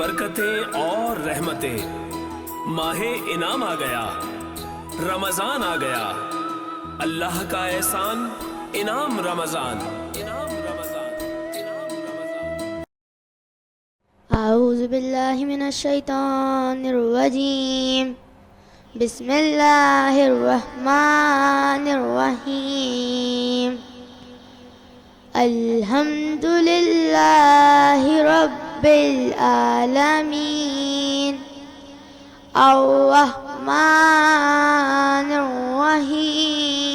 برکتیں اور رحمتیں، ماہ انعام آ گیا، رمضان آ گیا، اللہ کا احسان، انعام رمضان، انعام رمضان، انعام رمضان۔ اعوذ باللہ من الشیطان الرجیم، بسم اللہ الرحمن الرحیم۔ الحمد للہ رب العالمین، الرحمن الرحیم،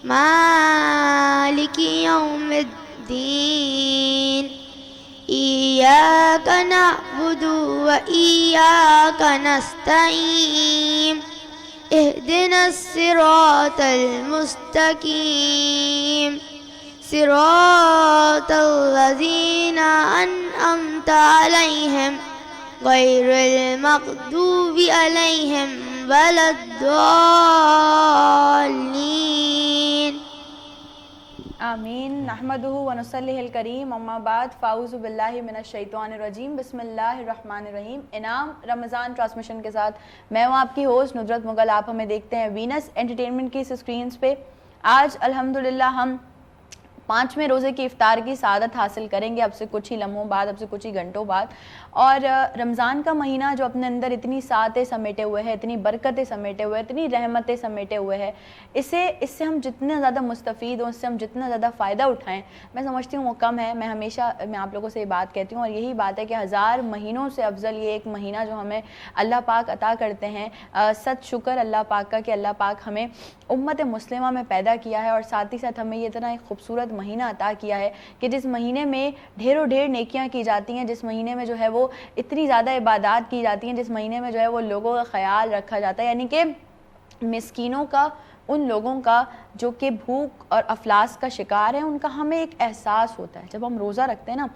مالک یوم الدین، ایاک نعبد و ایاک نستعین، اہدنا الصراط المستقیم، صراط الذین انعمت علیہم غیر المغضوب علیہم ولا الضالین۔ آمین۔ نحمدہ و نصلیہ الکریم، اما بعد، فاعوذ باللہ من الشیطان الرجیم، بسم اللہ الرحمن الرحیم۔ انعام رمضان ٹرانسمیشن کے ساتھ میں ہوں آپ کی ہوسٹ ندرت مغل۔ آپ ہمیں دیکھتے ہیں وینس انٹرٹینمنٹ کی سکرینز پہ۔ آج الحمدللہ ہم 5ویں روزے کی افطار کی سعادت حاصل کریں گے اب سے کچھ ہی لمحوں بعد، اب سے کچھ ہی گھنٹوں بعد۔ اور رمضان کا مہینہ جو اپنے اندر اتنی سعادتیں سمیٹے ہوئے ہے، اتنی برکتیں سمیٹے ہوئے، اتنی رحمتیں سمیٹے ہوئے ہے، اس سے ہم جتنا زیادہ مستفید ہوں، اس سے ہم جتنا زیادہ فائدہ اٹھائیں، میں سمجھتی ہوں وہ کم ہے۔ میں ہمیشہ آپ لوگوں سے یہ بات کہتی ہوں، اور یہی بات ہے کہ 1000 مہینوں سے افضل یہ ایک مہینہ جو ہمیں اللہ پاک عطا کرتے ہیں۔ ست شکر اللہ پاک کا کہ اللہ پاک ہمیں امت مسلمہ میں پیدا کیا ہے، اور ساتھ ہی ساتھ ہمیں یہ اتنا ایک خوبصورت مہینہ عطا کیا ہے کہ جس مہینے میں ڈھیر و ڈھیر نیکیاں کی جاتی ہیں، جس مہینے میں جو ہے وہ اتنی زیادہ عبادات کی جاتی ہیں، جس مہینے میں جو ہے وہ لوگوں کا خیال رکھا جاتا ہے، یعنی کہ مسکینوں کا، ان لوگوں کا جو کہ بھوک اور افلاس کا شکار ہیں، ان کا ہمیں ایک احساس ہوتا ہے۔ جب ہم روزہ رکھتے ہیں نا،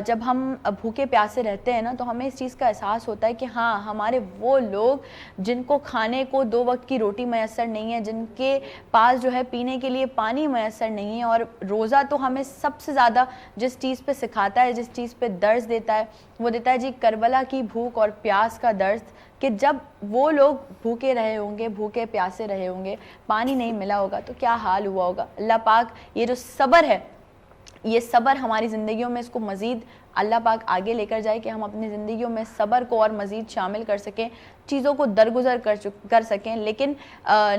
جب ہم بھوکے پیاسے رہتے ہیں نا، تو ہمیں اس چیز کا احساس ہوتا ہے کہ ہاں، ہمارے وہ لوگ جن کو کھانے کو 2 وقت کی روٹی میسر نہیں ہے، جن کے پاس جو ہے پینے کے لیے پانی میسر نہیں ہے، اور روزہ تو ہمیں سب سے زیادہ جس چیز پہ سکھاتا ہے، جس چیز پہ درس دیتا ہے، وہ دیتا ہے جی کربلا کی بھوک اور پیاس کا درس، کہ جب وہ لوگ بھوکے رہے ہوں گے، بھوکے پیاسے رہے ہوں گے، پانی نہیں ملا ہوگا تو کیا حال ہوا ہوگا۔ اللہ پاک یہ جو صبر ہے، یہ صبر ہماری زندگیوں میں اس کو مزید اللہ پاک آگے لے کر جائے کہ ہم اپنی زندگیوں میں صبر کو اور مزید شامل کر سکیں، چیزوں کو درگزر کر سکیں۔ لیکن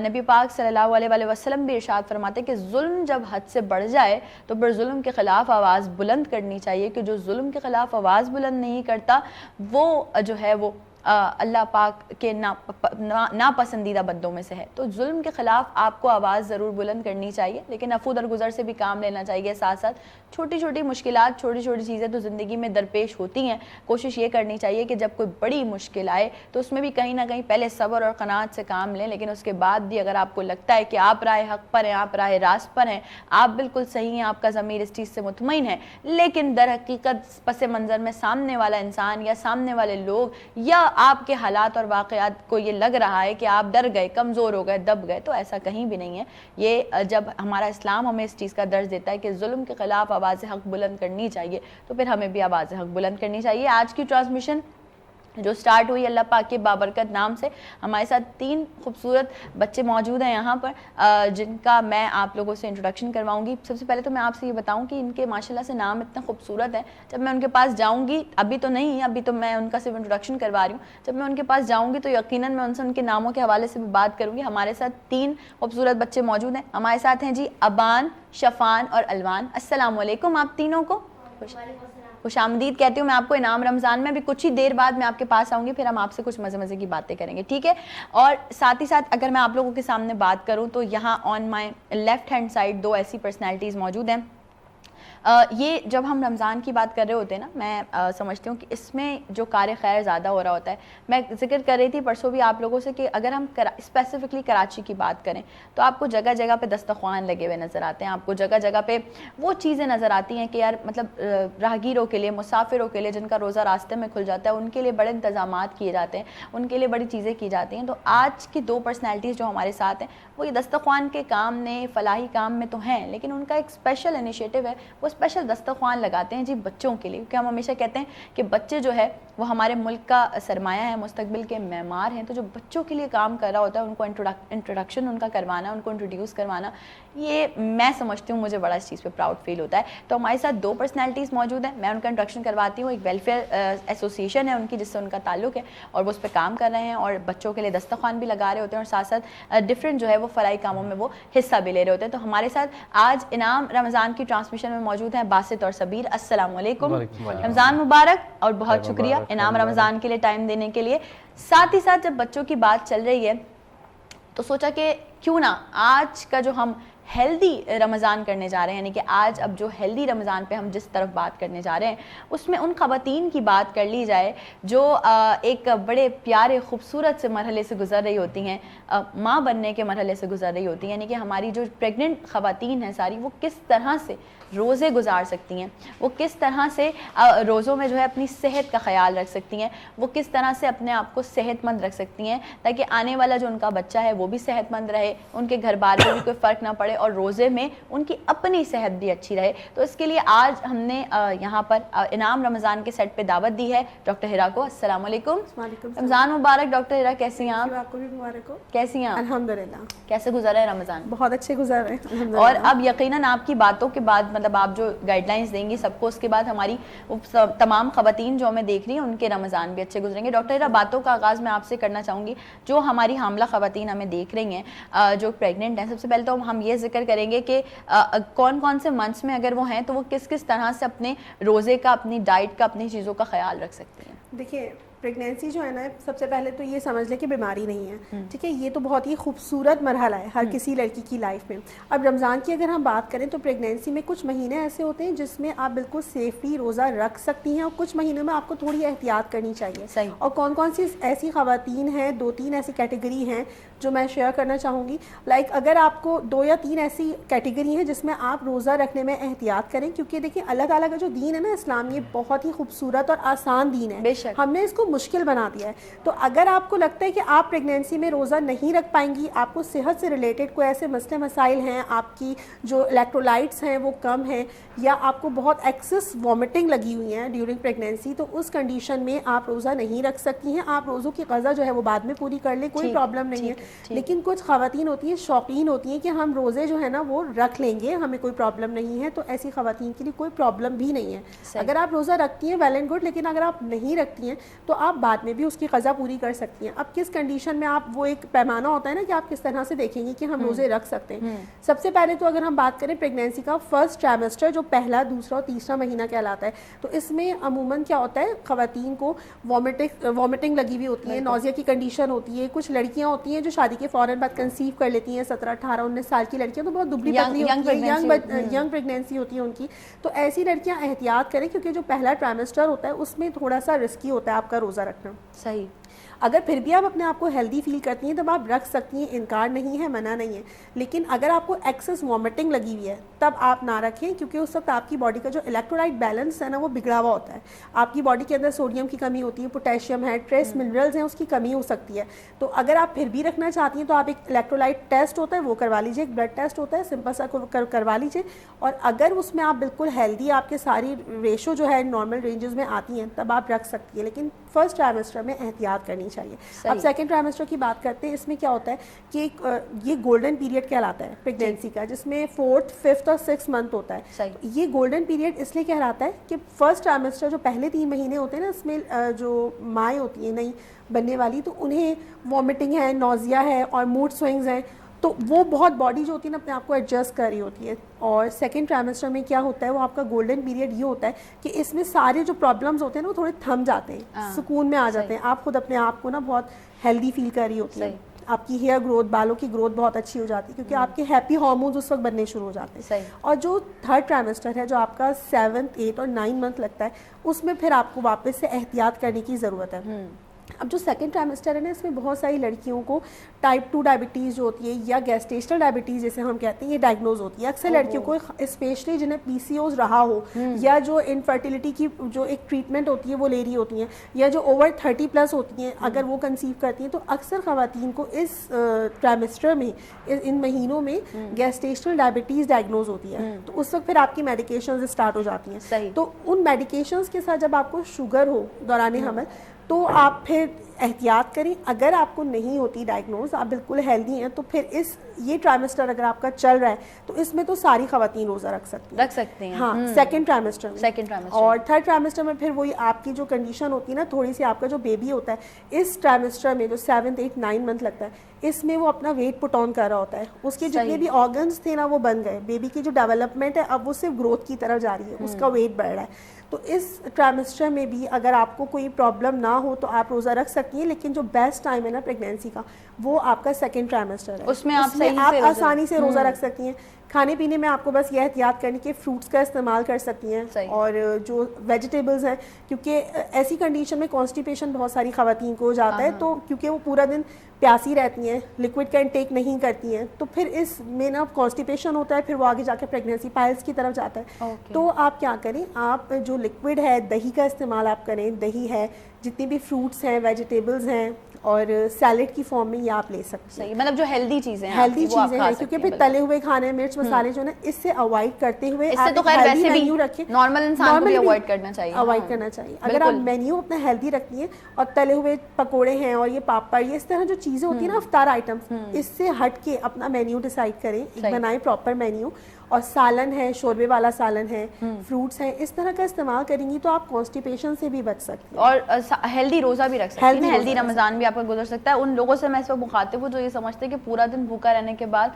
نبی پاک صلی اللہ علیہ وسلم بھی ارشاد فرماتے کہ ظلم جب حد سے بڑھ جائے تو پھر ظلم کے خلاف آواز بلند کرنی چاہیے، کہ جو ظلم کے خلاف آواز بلند نہیں کرتا وہ جو ہے وہ اللہ پاک کے ناپسندیدہ بندوں میں سے ہے۔ تو ظلم کے خلاف آپ کو آواز ضرور بلند کرنی چاہیے، لیکن عفو درگزر سے بھی کام لینا چاہیے۔ ساتھ ساتھ چھوٹی چھوٹی مشکلات، چھوٹی چھوٹی چیزیں تو زندگی میں درپیش ہوتی ہیں، کوشش یہ کرنی چاہیے کہ جب کوئی بڑی مشکل آئے تو اس میں بھی کہیں نہ کہیں پہلے صبر اور قناعت سے کام لیں، لیکن اس کے بعد بھی اگر آپ کو لگتا ہے کہ آپ راہ حق پر ہیں، آپ راہ راست پر ہیں، آپ بالکل صحیح ہیں، آپ کا ضمیر اس چیز سے مطمئن ہے، لیکن در حقیقت پس منظر میں سامنے والا انسان یا سامنے والے لوگ یا آپ کے حالات اور واقعات کو یہ لگ رہا ہے کہ آپ ڈر گئے، کمزور ہو گئے، دب گئے، تو ایسا کہیں بھی نہیں ہے۔ یہ جب ہمارا اسلام ہمیں اس چیز کا درس دیتا ہے کہ ظلم کے خلاف آواز حق بلند کرنی چاہیے، تو پھر ہمیں بھی آواز حق بلند کرنی چاہیے۔ آج کی ٹرانسمیشن جو سٹارٹ ہوئی اللہ پاک کے بابرکت نام سے، ہمارے ساتھ 3 خوبصورت بچے موجود ہیں یہاں پر، جن کا میں آپ لوگوں سے انٹروڈکشن کرواؤں گی۔ سب سے پہلے تو میں آپ سے یہ بتاؤں کہ ان کے ماشاءاللہ سے نام اتنے خوبصورت ہیں، جب میں ان کے پاس جاؤں گی، ابھی تو نہیں، ابھی تو میں ان کا صرف انٹروڈکشن کروا رہی ہوں، جب میں ان کے پاس جاؤں گی تو یقیناً میں ان سے ان کے ناموں کے حوالے سے بھی بات کروں گی۔ ہمارے ساتھ 3 خوبصورت بچے موجود ہیں، ہمارے ساتھ ہیں جی ابان، شفان اور الوان۔ السلام علیکم آپ تینوں کو، خوش آمدید کہتی ہوں میں آپ کو انعام رمضان میں۔ بھی کچھ ہی دیر بعد میں آپ کے پاس آؤں گی، پھر ہم آپ سے کچھ مزے مزے کی باتیں کریں گے، ٹھیک ہے؟ اور ساتھ ہی ساتھ اگر میں آپ لوگوں کے سامنے بات کروں تو یہاں آن مائی لیفٹ ہینڈ سائڈ 2 ایسی پرسنالٹیز موجود ہیں۔ یہ جب ہم رمضان کی بات کر رہے ہوتے ہیں نا، میں سمجھتی ہوں کہ اس میں جو کار خیر زیادہ ہو رہا ہوتا ہے۔ میں ذکر کر رہی تھی پرسوں بھی آپ لوگوں سے کہ اگر ہم اسپیسیفکلی کراچی کی بات کریں تو آپ کو جگہ جگہ پہ دسترخوان لگے ہوئے نظر آتے ہیں، آپ کو جگہ جگہ پہ وہ چیزیں نظر آتی ہیں کہ یار مطلب راہگیروں کے لیے، مسافروں کے لیے جن کا روزہ راستے میں کھل جاتا ہے، ان کے لیے بڑے انتظامات کیے جاتے ہیں، ان کے لیے بڑی چیزیں کی جاتی ہیں۔ تو آج کی 2 پرسنالٹیز جو ہمارے ساتھ ہیں وہ یہ دسترخوان کے کام میں، فلاحی کام میں تو ہیں، لیکن ان کا ایک اسپیشل انیشیٹو ہے، وہ اسپیشل دسترخوان لگاتے ہیں جی بچوں کے لیے, کیونکہ ہم ہمیشہ کہتے ہیں کہ بچے جو ہے وہ ہمارے ملک کا سرمایہ ہے, مستقبل کے معمار ہیں. تو جو بچوں کے لیے کام کر رہا ہوتا ہے ان کو انٹروڈکشن ان کا کروانا, ان کو انٹروڈیوس کروانا, یہ میں سمجھتی ہوں مجھے بڑا اس چیز پہ پراؤڈ فیل ہوتا ہے. تو ہمارے ساتھ 2 پرسنالٹیز موجود ہیں, میں ان کا انٹروڈکشن کرواتی ہوں. ایک ویلفیئر ایسوسیشن ہے ان کی جس سے ان کا تعلق ہے اور وہ اس پہ کام کر رہے ہیں اور بچوں کے لیے دسترخوان بھی لگا رہے ہوتے ہیں اور ساتھ ساتھ ڈفرینٹ جو ہے وہ فلاحی کاموں میں وہ حصہ بھی لے رہے ہوتے ہیں. تو ہمارے ساتھ آج انعام رمضان کی ٹرانسمیشن میں موجود ہیں باسط اور صبیر. السلام علیکم, رمضان مبارک, اور بہت شکریہ انعام رمضان کے لیے ٹائم دینے کے لیے. ساتھ ہی ساتھ جب بچوں کی بات چل رہی ہے تو سوچا کہ کیوں نہ آج کا جو ہم ہیلدی رمضان کرنے جا رہے ہیں, یعنی کہ آج اب جو ہیلدی رمضان پہ ہم جس طرف بات کرنے جا رہے ہیں اس میں ان خواتین کی بات کر لی جائے جو ایک بڑے پیارے خوبصورت سے مرحلے سے گزر رہی ہوتی ہیں, ماں بننے کے مرحلے سے گزر رہی ہوتی ہیں. یعنی کہ ہماری جو پریگننٹ خواتین ہیں ساری, وہ کس طرح سے روزے گزار سکتی ہیں, وہ کس طرح سے روزوں میں جو ہے اپنی صحت کا خیال رکھ سکتی ہیں, وہ کس طرح سے اپنے آپ کو صحت مند رکھ سکتی ہیں تاکہ آنے والا جو ان کا بچہ ہے وہ بھی صحت مند رہے, ان کے گھر بار میں بھی کوئی فرق نہ پڑے اور روزے میں ان کی اپنی صحت بھی اچھی رہے. تو اس کے لیے آج ہم نے یہاں پر انعام رمضان کے سیٹ پہ دعوت دی ہے ڈاکٹر ہیرا کو. السلام علیکم. رمضان مبارک ڈاکٹر ہیرا, کیسی ہیں آپ؟ آپ کو بھی مبارک ہو. کیسی ہیں آپ؟ الحمدللہ. کیسے گزرا ہے رمضان؟ بہت اچھے گزر رہے ہیں. اور اب یقیناً آپ کی باتوں کے بعد, مطلب آپ جو گائیڈ لائنس دیں گی سب کو, اس کے بعد ہماری تمام خواتین جو ہمیں دیکھ رہی ہیں ان کے رمضان بھی اچھے گزریں گے. ڈاکٹر ہیرا, باتوں کا آغاز میں آپ سے کرنا چاہوں گی. جو ہماری حاملہ خواتین ہمیں دیکھ رہی ہیں جو پریگننٹ ہیں, سب سے پہلے تو ہم یہ ذکر کریں گے کہ کون کون سے منتھس میں اگر وہ ہیں تو وہ کس کس طرح سے اپنے روزے کا, اپنی ڈائٹ کا, اپنی چیزوں کا خیال رکھ سکتے ہیں. دیکھیے پریگنینسی جو ہے نا, سب سے پہلے تو یہ سمجھ لیں کہ بیماری نہیں ہے, ٹھیک ہے. یہ تو بہت ہی خوبصورت مرحلہ ہے ہر کسی لڑکی کی لائف میں. اب رمضان کی اگر ہم بات کریں تو پریگنینسی میں کچھ مہینے ایسے ہوتے ہیں جس میں آپ بالکل سیفلی روزہ رکھ سکتی ہیں اور کچھ مہینوں میں آپ کو تھوڑی احتیاط کرنی چاہیے. صحیح. اور کون کون سی ایسی خواتین ہیں, 2-3 ایسی کیٹیگری ہیں جو میں شیئر کرنا چاہوں گی. لائک اگر آپ کو 2 یا 3 ایسی کیٹیگری ہیں جس میں آپ روزہ رکھنے میں احتیاط کریں, کیونکہ دیکھیں الگ الگ جو دین ہے نا اسلام, یہ بہت ہی خوبصورت اور آسان دین ہے. بے شک. ہم نے اس کو مشکل بنا دیا ہے. تو اگر آپ کو لگتا ہے کہ آپ پریگنینسی میں روزہ نہیں رکھ پائیں گی, آپ کو صحت سے ریلیٹڈ کوئی ایسے مسئلے مسائل ہیں, آپ کی جو الیکٹرولائٹس ہیں وہ کم ہیں, یا آپ کو بہت ایکسس وامٹنگ لگی ہوئی ہیں ڈیورنگ پریگنینسی, تو اس کنڈیشن میں آپ روزہ نہیں رکھ سکتی ہیں. آپ روزوں کی قضا جو ہے وہ بعد میں پوری کر لیں, کوئی پرابلم نہیں ہے. لیکن کچھ خواتین ہوتی ہیں, شوقین ہوتی ہیں کہ ہم روزے جو ہے نا وہ رکھ لیں گے, ہمیں کوئی پرابلم نہیں ہے. تو ایسی خواتین کے لیے کوئی پرابلم بھی نہیں ہے. اگر آپ روزہ رکھتی ہیں ویل اینڈ گڈ, لیکن اگر آپ نہیں رکھتی ہیں تو آپ بعد میں بھی اس کی قضا پوری کر سکتی ہیں. اب کس کنڈیشن میں آپ, وہ ایک پیمانہ ہوتا ہے نا کہ آپ کس طرح سے دیکھیں گے کہ ہم روزے رکھ سکتے ہیں. سب سے پہلے تو اگر ہم بات کریں پریگنینسی کا فرسٹ ٹرائمسٹر, جو پہلا, دوسرا اور تیسرا مہینہ کہلاتا ہے, تو اس میں عموماً کیا ہوتا ہے, خواتین کو وامٹنگ لگی ہوئی ہوتی ہے, نوزیا کی کنڈیشن ہوتی ہے. کچھ لڑکیاں ہوتی ہیں جو شادی کے فوراً بعد کنسیو کر لیتی ہیں, 17, 18, 19 سال کی لڑکیاں, تو بہت دبلی پتلی ہوتی ہیں, ینگ پریگنینسی ہوتی ہے ان کی. تو ایسی لڑکیاں احتیاط کریں, کیونکہ جو پہلا ٹرائمسٹر ہوتا ہے اس میں تھوڑا سا رسکی ہوتا ہے آپ کا روزہ رکھنا. صحیح. اگر پھر بھی آپ اپنے آپ کو ہیلدی فیل کرتی ہیں تب آپ رکھ سکتی ہیں, انکار نہیں ہے, منع نہیں ہے. لیکن اگر آپ کو ایکسس وامٹنگ لگی ہوئی ہے تب آپ نہ رکھیں, کیونکہ اس وقت آپ کی باڈی کا جو الیکٹرولائٹ بیلنس ہے نا وہ بگڑا ہوا ہوتا ہے. آپ کی باڈی کے اندر سوڈیم کی کمی ہوتی ہے, پوٹیشیم ہے, ٹریس منرلز ہیں, اس کی کمی ہو سکتی ہے. تو اگر آپ پھر بھی رکھنا چاہتی ہیں تو آپ ایک الیکٹرولائٹ ٹیسٹ ہوتا ہے وہ کروا لیجیے, ایک بلڈ ٹیسٹ ہوتا ہے سمپل سا کروا لیجیے. اور اگر اس میں آپ بالکل ہیلدی, آپ کے ساری ریشو جو ہے نارمل رینجز میں آتی ہیں, تب آپ رکھ سکتی ہیں. لیکن فرسٹ ٹرائمسٹر میں احتیاط کرنی چاہیے. اب سیکنڈ ٹرائمسٹر کی بات کرتے ہیں, اس میں کیا ہوتا ہے کہ یہ گولڈن پیریڈ کہلاتا ہے پریگنینسی کا, جس میں 4th, 5th اور 6th منتھ ہوتا ہے. یہ گولڈن پیریڈ اس لیے کہلاتا ہے کہ فرسٹ ٹرائمسٹر جو پہلے 3 مہینے ہوتے ہیں نا, اس میں جو مائیں ہوتی ہیں نئی بننے والی, تو انہیں وامٹنگ ہے, نوزیا ہے اور موڈ سوئنگز ہیں, تو وہ بہت باڈی جو ہوتی ہے نا اپنے آپ کو ایڈجسٹ کر رہی ہوتی ہے. اور سیکنڈ ٹرائمسٹر میں کیا ہوتا ہے, وہ آپ کا گولڈن پیریڈ یہ ہوتا ہے کہ اس میں سارے جو پرابلمز ہوتے ہیں نا وہ تھوڑے تھم جاتے ہیں, سکون میں آ جاتے ہیں. آپ خود اپنے آپ کو نا بہت ہیلدی فیل کر رہی ہوتی ہے. آپ کی ہیئر گروتھ, بالوں کی گروتھ بہت اچھی ہو جاتی ہے, کیونکہ آپ کے ہیپی ہارمونز اس وقت بننے شروع ہو جاتے ہیں. اور جو تھرڈ ٹرائمسٹر ہے, جو آپ کا 7th, 8th اور 9th منتھ لگتا ہے, اس میں پھر آپ کو واپس سے احتیاط کرنے کی ضرورت ہے. اب جو سیکنڈ ٹرائمسٹر ہے نا اس میں بہت ساری لڑکیوں کو ٹائپ 2 ڈائبٹیز جو ہوتی ہے یا گیسٹیشنل ڈائبٹیز جیسے ہم کہتے ہیں یہ ڈائگنوز ہوتی ہے. اکثر لڑکیوں کو اسپیشلی جنہیں پی سی اوز رہا ہو یا جو انفرٹیلٹی کی جو ایک ٹریٹمنٹ ہوتی ہے وہ لے رہی ہوتی ہیں یا جو اوور 30+ ہوتی ہیں اگر وہ کنسیو کرتی ہیں تو اکثر خواتین کو اس ٹرائمسٹر میں ان مہینوں میں گیسٹیشنل ڈائبٹیز ڈائگنوز ہوتی ہے. تو اس وقت پھر آپ کی میڈیکیشنز اسٹارٹ ہو جاتی ہیں. تو ان میڈیکیشنز کے ساتھ جب آپ کو شوگر ہو دوران حمل تو آپ پھر احتیاط کریں. اگر آپ کو نہیں ہوتی ڈائگنوز, آپ بالکل ہیلدی ہیں, تو پھر یہ ٹرائمسٹر اگر آپ کا چل رہا ہے تو اس میں تو ساری خواتین روزہ رکھ سکتی ہیں. ہاں, سیکنڈ ٹرائمسٹر میں. اور تھرڈ ٹرائمسٹر میں پھر وہی آپ کی جو کنڈیشن ہوتی ہے نا, تھوڑی سی آپ کا جو بیبی ہوتا ہے اس ٹرائمسٹر میں جو 7th 8th 9 منتھ لگتا ہے اس میں وہ اپنا ویٹ پٹ آن کر رہا ہوتا ہے. اس کے جتنے بھی آرگنز تھے نا وہ بن گئے. بیبی کی جو ڈیولپمنٹ ہے اب وہ صرف گروتھ کی طرف جا رہی ہے, اس کا ویٹ بڑھ رہا ہے. تو اس ٹرائمسٹر میں بھی اگر آپ کو کوئی پرابلم نہ ہو تو آپ روزہ رکھ سکتی ہیں, لیکن جو بیسٹ ٹائم ہے نا پریگنینسی کا وہ آپ کا سیکنڈ ٹرائمسٹر ہے. اس میں آپ آسانی سے روزہ رکھ سکتی ہیں. کھانے پینے میں آپ کو بس یہ احتیاط کرنی کہ فروٹس کا استعمال کر سکتی ہیں اور جو ویجیٹیبلز ہیں, کیونکہ ایسی کنڈیشن میں کانسٹیپیشن بہت ساری خواتین کو ہو جاتا ہے. تو کیونکہ وہ پورا دن پیاسی رہتی ہیں, لکوڈ کا انٹیک نہیں کرتی ہیں, تو پھر اس میں نا کانسٹیپیشن ہوتا ہے, پھر وہ آگے جا کے پریگنینسی پائلس کی طرف جاتا ہے. تو آپ کیا کریں, آپ جو لکوڈ ہے دہی کا استعمال آپ کریں. دہی ہے, جتنی بھی فروٹس ہیں, ویجیٹیبلز ہیں, اور سیلڈ کی فارم میں یہ آپ لے سکتے ہیں. مطلب جو ہیلدی چیزیں ہیں کیونکہ پھر تلے ہوئے کھانے, مرچ مسالے جو نا اس سے اوائڈ کرتے ہوئے اس سے تو خیر ویسے بھی نارمل انسان کو بھی اوائڈ کرنا چاہیے. اگر آپ مینیو اپنا ہیلدی رکھتی ہیں اور تلے ہوئے پکوڑے ہیں اور یہ پاپڑ, یہ اس طرح جو چیزیں ہوتی ہیں نا افطار آئٹمس, اس سے ہٹ کے اپنا مینیو ڈیسائیڈ کریں, بنائیں پراپر مینیو. اور سالن ہے, شوربے والا سالن ہے, فروٹس ہیں, اس طرح کا استعمال کریں گی تو آپ کانسٹیپیشن سے بھی بچ سکتے ہیں اور ہیلدی روزہ بھی رکھ سکتے ہیں. ہیلدی رمضان بھی آپ کا گزر سکتا ہے. ان لوگوں سے میں اس وقت مخاطب ہوں جو یہ سمجھتے ہیں کہ پورا دن بھوکا رہنے کے بعد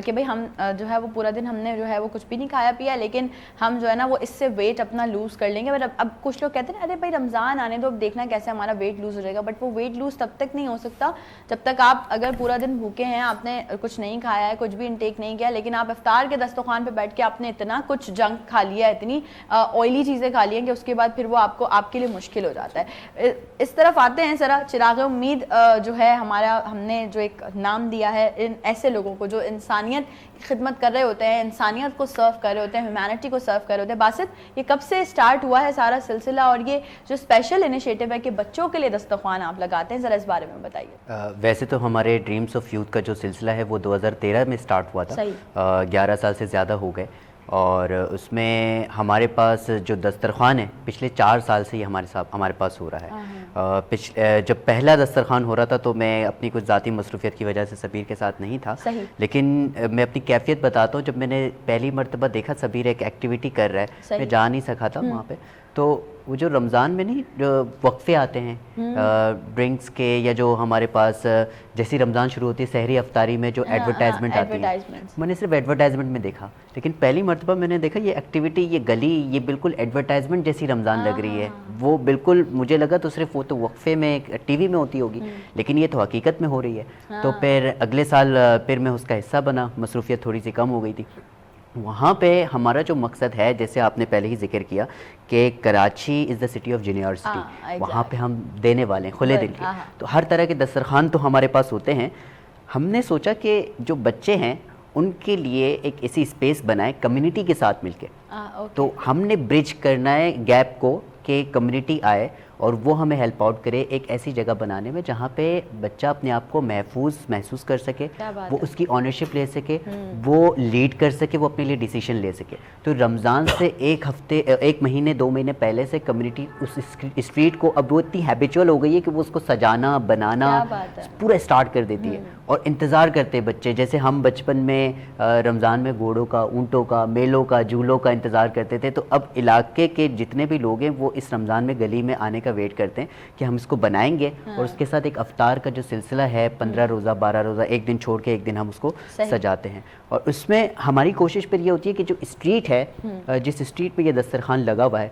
کہ بھائی ہم جو ہے وہ پورا دن ہم نے جو ہے وہ کچھ بھی نہیں کھایا پیا, لیکن ہم جو ہے نا وہ اس سے ویٹ اپنا لوز کر لیں گے. بٹ اب کچھ لوگ کہتے ہیں ارے بھائی رمضان آنے دو, اب دیکھنا کیسے ہمارا ویٹ لوز ہو جائے گا. بٹ وہ ویٹ لوز تب تک نہیں ہو سکتا جب تک آپ اگر پورا دن بھوکے ہیں, آپ نے کچھ نہیں کھایا ہے, کچھ بھی انٹیک نہیں کیا, لیکن آپ افطار کے دسترخوان پہ بیٹھ کے آپ نے اتنا کچھ جنک کھا لیا, اتنی آئلی چیزیں کھا لی ہیں کہ اس کے بعد پھر وہ آپ کے لیے مشکل ہو جاتا ہے. اس طرف آتے ہیں ذرا. چراغ امید جو ہے ہمارا, ہم نے جو ایک نام دیا ہے ان ایسے لوگوں کو جو انسانیت کی خدمت کر رہے ہوتے ہیں, انسانیت کو سرو کر رہے ہوتے ہیں, ہیومینٹی کو سرو کر رہے ہوتے ہیں. باسط, یہ کب سے اسٹارٹ ہوا ہے سارا سلسلہ, اور یہ جو اسپیشل انیشیٹو ہے کہ بچوں کے لیے دسترخوان آپ لگاتے ہیں, ذرا اس بارے میں بتائیے. ویسے تو ہمارے ڈریمز آف یوتھ کا جو سلسلہ ہے وہ 2013 میں اسٹارٹ ہوا تھا. 11 سال سے زیادہ ہو گئے, اور اس میں ہمارے پاس جو دسترخوان ہے پچھلے 4 سال سے یہ ہمارے پاس ہو رہا ہے. جب پہلا دسترخوان ہو رہا تھا تو میں اپنی کچھ ذاتی مصروفیت کی وجہ سے سبیر کے ساتھ نہیں تھا, لیکن میں اپنی کیفیت بتاتا ہوں. جب میں نے پہلی مرتبہ دیکھا سبیر ایک ایکٹیویٹی کر رہا ہے, میں جا نہیں سکا تھا وہاں پہ, تو وہ جو رمضان میں نہیں جو وقفے آتے ہیں ڈرنکس کے, یا جو ہمارے پاس جیسی رمضان شروع ہوتی ہے سحری افطاری میں جو ایڈورٹائزمنٹ آتی ہے, میں نے صرف ایڈورٹائزمنٹ میں دیکھا. لیکن پہلی مرتبہ میں نے دیکھا یہ ایکٹیویٹی, یہ گلی, یہ بالکل ایڈورٹائزمنٹ جیسی رمضان لگ رہی ہے. وہ بالکل مجھے لگا تو صرف وہ تو وقفے میں ٹی وی میں ہوتی ہوگی, لیکن یہ تو حقیقت میں ہو رہی ہے. تو پھر اگلے سال پھر میں اس کا حصہ بنا, مصروفیت تھوڑی سی کم ہو گئی تھی. وہاں پہ ہمارا جو مقصد ہے, جیسے آپ نے پہلے ہی ذکر کیا کہ کراچی از دا سٹی آف جینیورسٹی, وہاں پہ ہم دینے والے ہیں کھلے دل کے. تو ہر طرح کے دسترخوان تو ہمارے پاس ہوتے ہیں. ہم نے سوچا کہ جو بچے ہیں ان کے لیے ایک ایسی اسپیس بنائے کمیونٹی کے ساتھ مل کے. تو ہم نے برج کرنا ہے گیپ کو کہ کمیونٹی آئے اور وہ ہمیں ہیلپ آؤٹ کرے ایک ایسی جگہ بنانے میں جہاں پہ بچہ اپنے آپ کو محسوس کر سکے, وہ اس کی آنرشپ لے سکے, وہ لیڈ کر سکے, وہ اپنے لیے ڈیسیشن لے سکے. تو رمضان سے ایک مہینے 2 مہینے پہلے سے کمیونٹی اس اسٹریٹ کو اب وہ اتنی ہیبیچول ہو گئی ہے کہ وہ اس کو سجانا بنانا پورا اسٹارٹ کر دیتی ہے. اور انتظار کرتے بچے, جیسے ہم بچپن میں رمضان میں گھوڑوں کا, اونٹوں کا, میلوں کا, جھولوں کا انتظار کرتے تھے, تو اب علاقے کے جتنے بھی لوگ ہیں وہ اس رمضان میں گلی میں آنے کا ویٹ کرتے ہیں کہ ہم اس کو بنائیں گے. اور اس کے ساتھ ایک افطار کا جو سلسلہ ہے 15 روزہ 12 روزہ, ایک دن چھوڑ کے ایک دن ہم اس کو سجاتے ہیں. اور اس میں ہماری کوشش پر یہ ہوتی ہے کہ جو اسٹریٹ ہے, جس اسٹریٹ پہ یہ دسترخوان لگا ہوا ہے,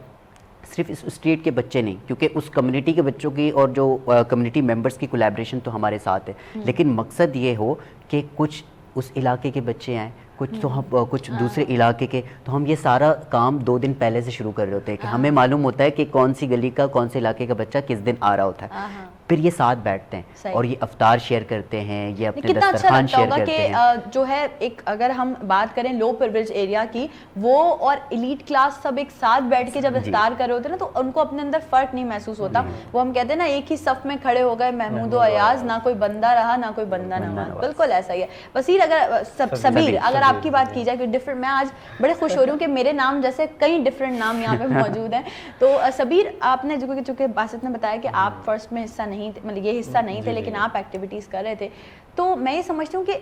صرف اس اسٹریٹ کے بچے نہیں, کیونکہ اس کمیونٹی کے بچوں کی اور جو کمیونٹی ممبرس کی کولیبریشن تو ہمارے ساتھ ہے, لیکن مقصد یہ ہو کہ کچھ اس علاقے کے بچے آئیں, کچھ دوسرے علاقے کے. تو ہم یہ سارا کام 2 دن پہلے سے شروع کر رہے ہوتے ہیں کہ ہمیں معلوم ہوتا ہے کہ کون سی گلی کا, کون سے علاقے کا بچہ کس دن آ رہا ہوتا ہے. پھر یہ ساتھ بیٹھتے ہیں اور یہ افطار شیئر کرتے ہیں, یہ اپنے دسترخوان شیئر کرتے ہیں. کہ جو ہے ایک اگر ہم بات کریں لو پریویلیج ایریا کی, وہ اور ایلیٹ کلاس سب ایک ساتھ بیٹھ کے جب افطار کر رہے ہوتے ہیں نا, تو ان کو اپنے اندر فرق نہیں محسوس ہوتا. وہ ہم کہتے ہیں نا ایک ہی صف میں کھڑے ہو گئے محمود و ایاز, نہ کوئی بندہ رہا نہ کوئی بندہ نہ ہوا. بالکل ایسا ہی ہے. بصیر اگر سبیر اگر آپ کی بات کی جائے کہ ڈفرنٹ, میں آج بڑے خوش ہو رہی ہوں کہ میرے نام جیسے کئی ڈفرنٹ نام یہاں پہ موجود ہیں. تو سبیر آپ نے چونکہ باسط نے بتایا کہ آپ فرسٹ میں حصہ نہیں تھے, مطلب یہ حصہ نہیں تھے, لیکن آپ ایکٹیویٹیز کر رہے تھے, تو میں یہ سمجھتی ہوں کہ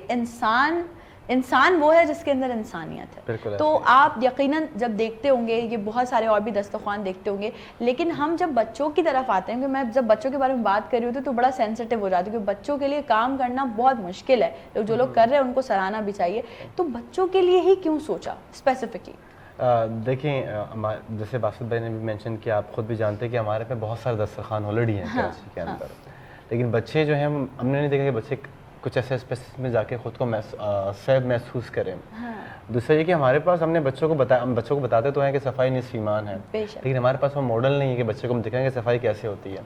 انسان وہ ہے جس کے اندر انسانیت ہے. تو آپ یقیناً جب دیکھتے ہوں گے, یہ بہت سارے اور بھی دسترخوان دیکھتے ہوں گے, لیکن ہم جب بچوں کی طرف آتے ہیں, کہ میں جب بچوں کے بارے میں بات کر رہی ہوتی ہوں تو بڑا سینسٹیو ہو جاتی ہوں, کہ بچوں کے لیے کام کرنا بہت مشکل ہے. جو لوگ کر رہے ہیں ان کو سراہنا بھی چاہیے. تو بچوں کے لیے ہی کیوں سوچا اسپیسیفکلی؟ دیکھیں, جیسے باسط بھائی نے بھی مینشن کیا, آپ خود بھی جانتے ہیں کہ ہمارے پہ بہت سارے دسترخوان آلریڈی ہیں کراچی کے اندر, لیکن بچے جو ہیں ہم نے نہیں دیکھا کہ بچے کچھ ایسے اسپیسز میں جا کے خود کو سیف محسوس کریں. دوسرا یہ کہ ہمارے پاس ہم نے بچوں کو بتاتے تو ہیں کہ صفائی نصف ایمان ہے, لیکن ہمارے پاس وہ ماڈل نہیں ہے کہ بچے کو ہم دکھائیں کہ صفائی کیسے ہوتی ہے.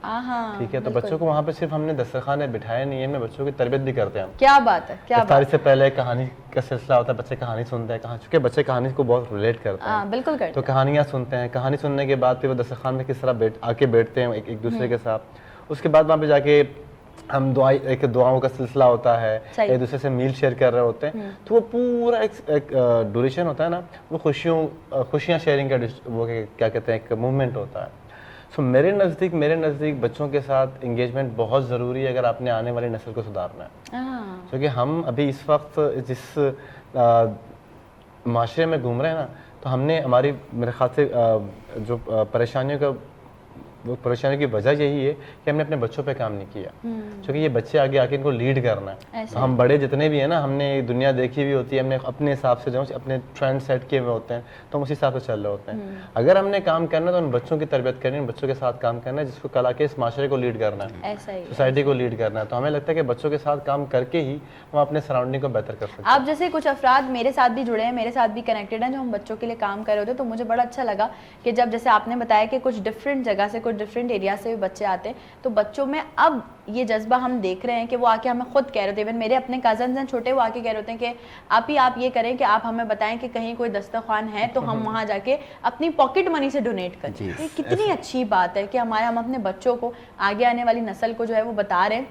ٹھیک ہے, تو بچوں کو وہاں پہ صرف ہم نے دسترخوان بٹھایا نہیں ہے, ہم نے بچوں کی تربیت بھی کرتے ہیں. کیا بات ہے, کیا افطاری سے پہلے کہانی کا سلسلہ ہوتا ہے, بچے کہانی سنتے ہیں, چونکہ بچے کہانی کو بہت ریلیٹ کرتے ہیں. بالکل کرتے تو کہانیاں سنتے ہیں, کہانی سننے کے بعد پھر وہ دسترخوان میں کس طرح آ کے بیٹھتے ہیں ایک دوسرے کے ساتھ. اس کے بعد وہاں پہ جا کے ہم دعاؤں کا سلسلہ ہوتا ہے, ایک دوسرے سے میل شیئر کر رہے ہوتے ہیں. تو وہ پورا ایک ڈیوریشن ہوتا ہے نا, وہ خوشیاں شیئرنگ کا وہ کیا کہتے ہیں ایک موومنٹ ہوتا ہے. سو میرے نزدیک بچوں کے ساتھ انگیجمنٹ بہت ضروری ہے اگر آپ نے آنے والی نسل کو سدھارنا ہے. کیونکہ ہم ابھی اس وقت جس معاشرے میں گھوم رہے ہیں نا, تو ہم نے میرے خیال سے جو پریشانی کی وجہ یہی ہے کہ ہم نے اپنے بچوں پہ کام نہیں کیا, کیونکہ یہ بچے آگے آ کے ان کو لیڈ کرنا ہے. ہم بڑے جتنے بھی ہیں نا, ہم نے دنیا دیکھی ہوئی ہوتی ہے, ہم نے اپنے حساب سے جو اپنے ٹرینڈ سیٹ کیے ہوئے ہوتے ہیں, تو ہم اسی حساب سے چل رہے ہوتے ہیں. اگر ہم نے کام کرنا ہے تو ان بچوں کی تربیت کرنی ہے, ان بچوں کے ساتھ کام کرنا ہے جس کو کل آ کے اس معاشرے کو لیڈ کرنا ہے, سوسائٹی کو لیڈ کرنا ہے. تو ہمیں لگتا ہے کہ بچوں کے ساتھ کام کر کے ہی ہم اپنے سراؤنڈنگ کو بہتر کر سکتے ہیں. آپ جیسے کچھ افراد میرے ساتھ بھی جڑے ہیں, میرے ساتھ بھی کنیکٹڈ ہیں, جو ہم بچوں کے لیے کام کر رہے ہوتے ہیں, تو مجھے بڑا اچھا لگا کہ جب جیسے آپ نے بتایا کہ کچھ ڈفرینٹ جگہ سے, کچھ ڈفرینٹ ایریا سے بچے آتے ہیں, تو بچوں میں اب یہ جذبہ ہم دیکھ رہے ہیں کہ وہ آ کے ہمیں خود کہہ رہے تھے, ایون میرے اپنے کزنز ہیں چھوٹے, وہ آ کے کہہ رہے ہوتے ہیں کہ آپ یہ کریں کہ آپ ہمیں بتائیں کہ کہیں کوئی دسترخوان ہے تو ہم وہاں جا کے اپنی پاکٹ منی سے ڈونیٹ کریں. یہ کتنی اچھی بات ہے کہ ہم اپنے بچوں کو, آگے آنے والی نسل کو جو ہے وہ بتا رہے ہیں.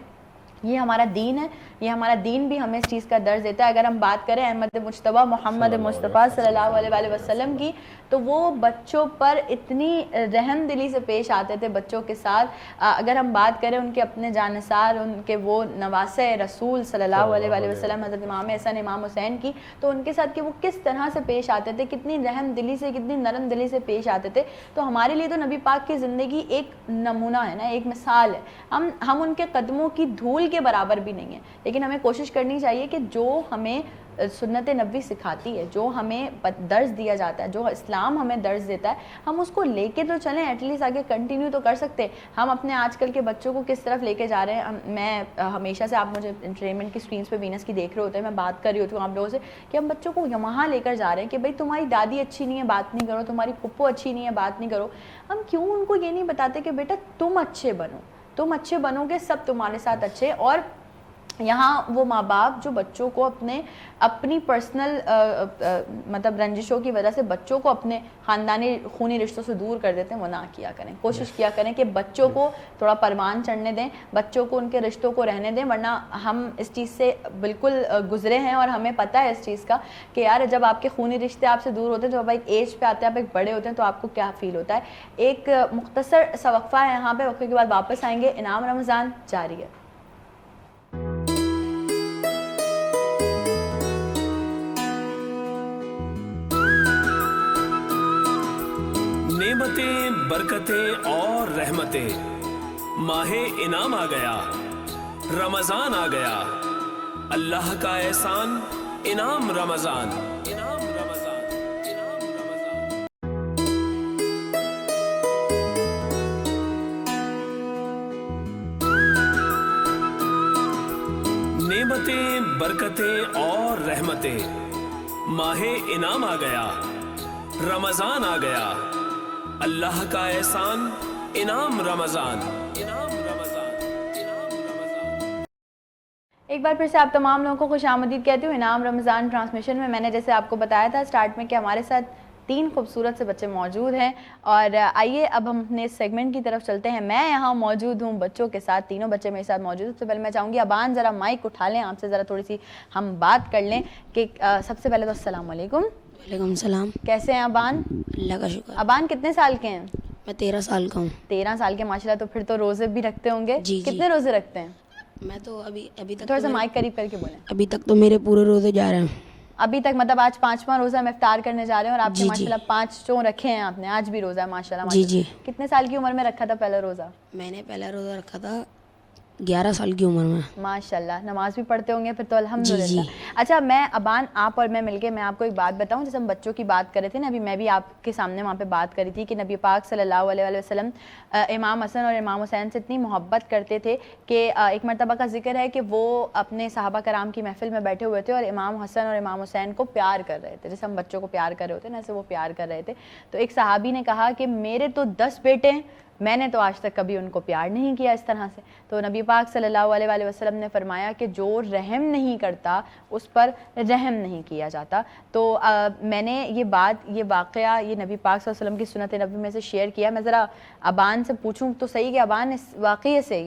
یہ ہمارا دین ہے, یہ ہمارا دین بھی ہمیں اس چیز کا درس دیتا ہے. اگر ہم بات کریں احمد مجتبیٰ محمد مصطفیٰ صلی اللہ علیہ وسلم کی, تو وہ بچوں پر اتنی رحم دلی سے پیش آتے تھے بچوں کے ساتھ. اگر ہم بات کریں ان کے اپنے جانثار, ان کے وہ نواسے رسول صلی اللہ علیہ وسلم حضرت امام حسن امام حسین کی, تو ان کے ساتھ کہ وہ کس طرح سے پیش آتے تھے, کتنی رحم دلی سے, کتنی نرم دلی سے پیش آتے تھے. تو ہمارے لیے تو نبی پاک کی زندگی ایک نمونہ ہے نا, ایک مثال ہے. ہم ان کے قدموں کی دھول کے برابر بھی نہیں ہیں, لیکن ہمیں کوشش کرنی چاہیے کہ جو ہمیں سنت نبوی سکھاتی ہے, جو ہمیں درس دیا جاتا ہے, جو اسلام ہمیں درس دیتا ہے, ہم اس کو لے کے تو چلیں, ایٹ لیسٹ آگے کنٹینیو تو کر سکتے ہیں. ہم اپنے آج کل کے بچوں کو کس طرف لے کے جا رہے ہیں. میں ہمیشہ سے, آپ مجھے انٹرٹینمنٹ کی اسکرینس پہ وینس کی دیکھ رہے ہوتے ہیں, میں بات کر رہی ہوتی ہوں آپ لوگوں سے کہ ہم بچوں کو وہاں لے کر جا رہے ہیں کہ بھائی تمہاری دادی اچھی نہیں ہے, بات نہیں کرو, تمہاری پھپھو اچھی نہیں ہے, بات نہیں کرو. ہم کیوں ان کو یہ نہیں بتاتے کہ بیٹا تم اچھے بنو گے, سب تمہارے ساتھ اچھے. اور یہاں وہ ماں باپ جو بچوں کو اپنی پرسنل مطلب رنجشوں کی وجہ سے بچوں کو اپنے خاندانی خونی رشتوں سے دور کر دیتے ہیں, وہ نہ کیا کریں. کوشش کیا کریں کہ بچوں کو تھوڑا پروان چڑھنے دیں, بچوں کو ان کے رشتوں کو رہنے دیں. ورنہ ہم اس چیز سے بالکل گزرے ہیں اور ہمیں پتہ ہے اس چیز کا کہ یار جب آپ کے خونی رشتے آپ سے دور ہوتے ہیں, جب آپ ایک ایج پہ آتے ہیں, آپ ایک بڑے ہوتے ہیں, تو آپ کو کیا فیل ہوتا ہے. ایک مختصر سا وقفہ ہے یہاں پہ, وقفے کے بعد واپس آئیں گے. انعام رمضان جاری ہے. نعمتیں, برکتیں اور رحمتیں, ماہ انعام آ گیا, رمضان آ گیا, اللہ کا احسان انعام رمضان. نعمتیں, برکتیں اور رحمتیں, ماہ انعام آ گیا, رمضان آ گیا, اللہ کا احسان انعام رمضان. ایک بار پھر سے آپ تمام لوگوں کو خوش آمدید کہتی ہوں انعام رمضان ٹرانسمیشن میں. میں نے جیسے آپ کو بتایا تھا سٹارٹ میں کہ ہمارے ساتھ 3 خوبصورت سے بچے موجود ہیں, اور آئیے اب ہم اپنے سیگمنٹ کی طرف چلتے ہیں. میں یہاں موجود ہوں بچوں کے ساتھ, تینوں بچے میرے ساتھ موجود ہیں. سب سے پہلے میں چاہوں گی ابان ذرا مائک اٹھا لیں, آپ سے ذرا تھوڑی سی ہم بات کر لیں کہ سب سے پہلے تو السلام علیکم. وعلیکم السلام. کیسے ہیں ابان؟ اللہ کا شکر. ابان کتنے سال کے ہیں؟ میں 13 سال کا ہوں. 13 سال کے, ماشاءاللہ. تو پھر تو روزے بھی رکھتے ہوں گے. جی. کتنے روزے رکھتے ہیں؟ میں تو ابھی تک تھوڑا سا مائک قریب کر کے بولیں. ابھی تک تو میرے پورے روزے جا رہے ہیں. ابھی تک مطلب آج 5واں روزہ ہم افطار کرنے جا رہے ہیں, اور آپ کے جی. ماشاءاللہ 5 رکھے ہیں آپ نے, آج بھی روزہ ہے ماشاءاللہ. جی. کتنے سال کی عمر میں رکھا تھا پہلا روزہ؟ میں نے پہلا روزہ رکھا تھا 11 سال کی عمر میں. ماشاءاللہ. نماز بھی پڑھتے ہوں گے پھر تو الحمدللہ. اچھا, میں ابان آپ اور میں مل کے میں آپ کو ایک بات بتاؤں. جیسے ہم بچوں کی بات کر رہے تھے نا, ابھی میں بھی آپ کے سامنے وہاں پہ بات کری تھی کہ نبی پاک صلی اللہ علیہ وسلم امام حسن اور امام حسین سے اتنی محبت کرتے تھے کہ ایک مرتبہ کا ذکر ہے کہ وہ اپنے صحابہ کرام کی محفل میں بیٹھے ہوئے تھے اور امام حسن اور امام حسین کو پیار کر رہے تھے, جیسے ہم بچوں کو پیار کر رہے ہوتے ہیں نا, ایسے وہ پیار کر رہے تھے. تو ایک صحابی نے کہا کہ میرے تو 10 بیٹے ہیں, میں نے تو آج تک کبھی ان کو پیار نہیں کیا اس طرح سے. تو نبی پاک صلی اللہ علیہ وسلم نے فرمایا کہ جو رحم نہیں کرتا اس پر رحم نہیں کیا جاتا. تو میں نے یہ واقعہ یہ نبی پاک صلی اللہ علیہ وسلم کی سنت نبی میں سے شیئر کیا. میں ذرا ابان سے پوچھوں تو صحیح کہ ابان اس واقعے سے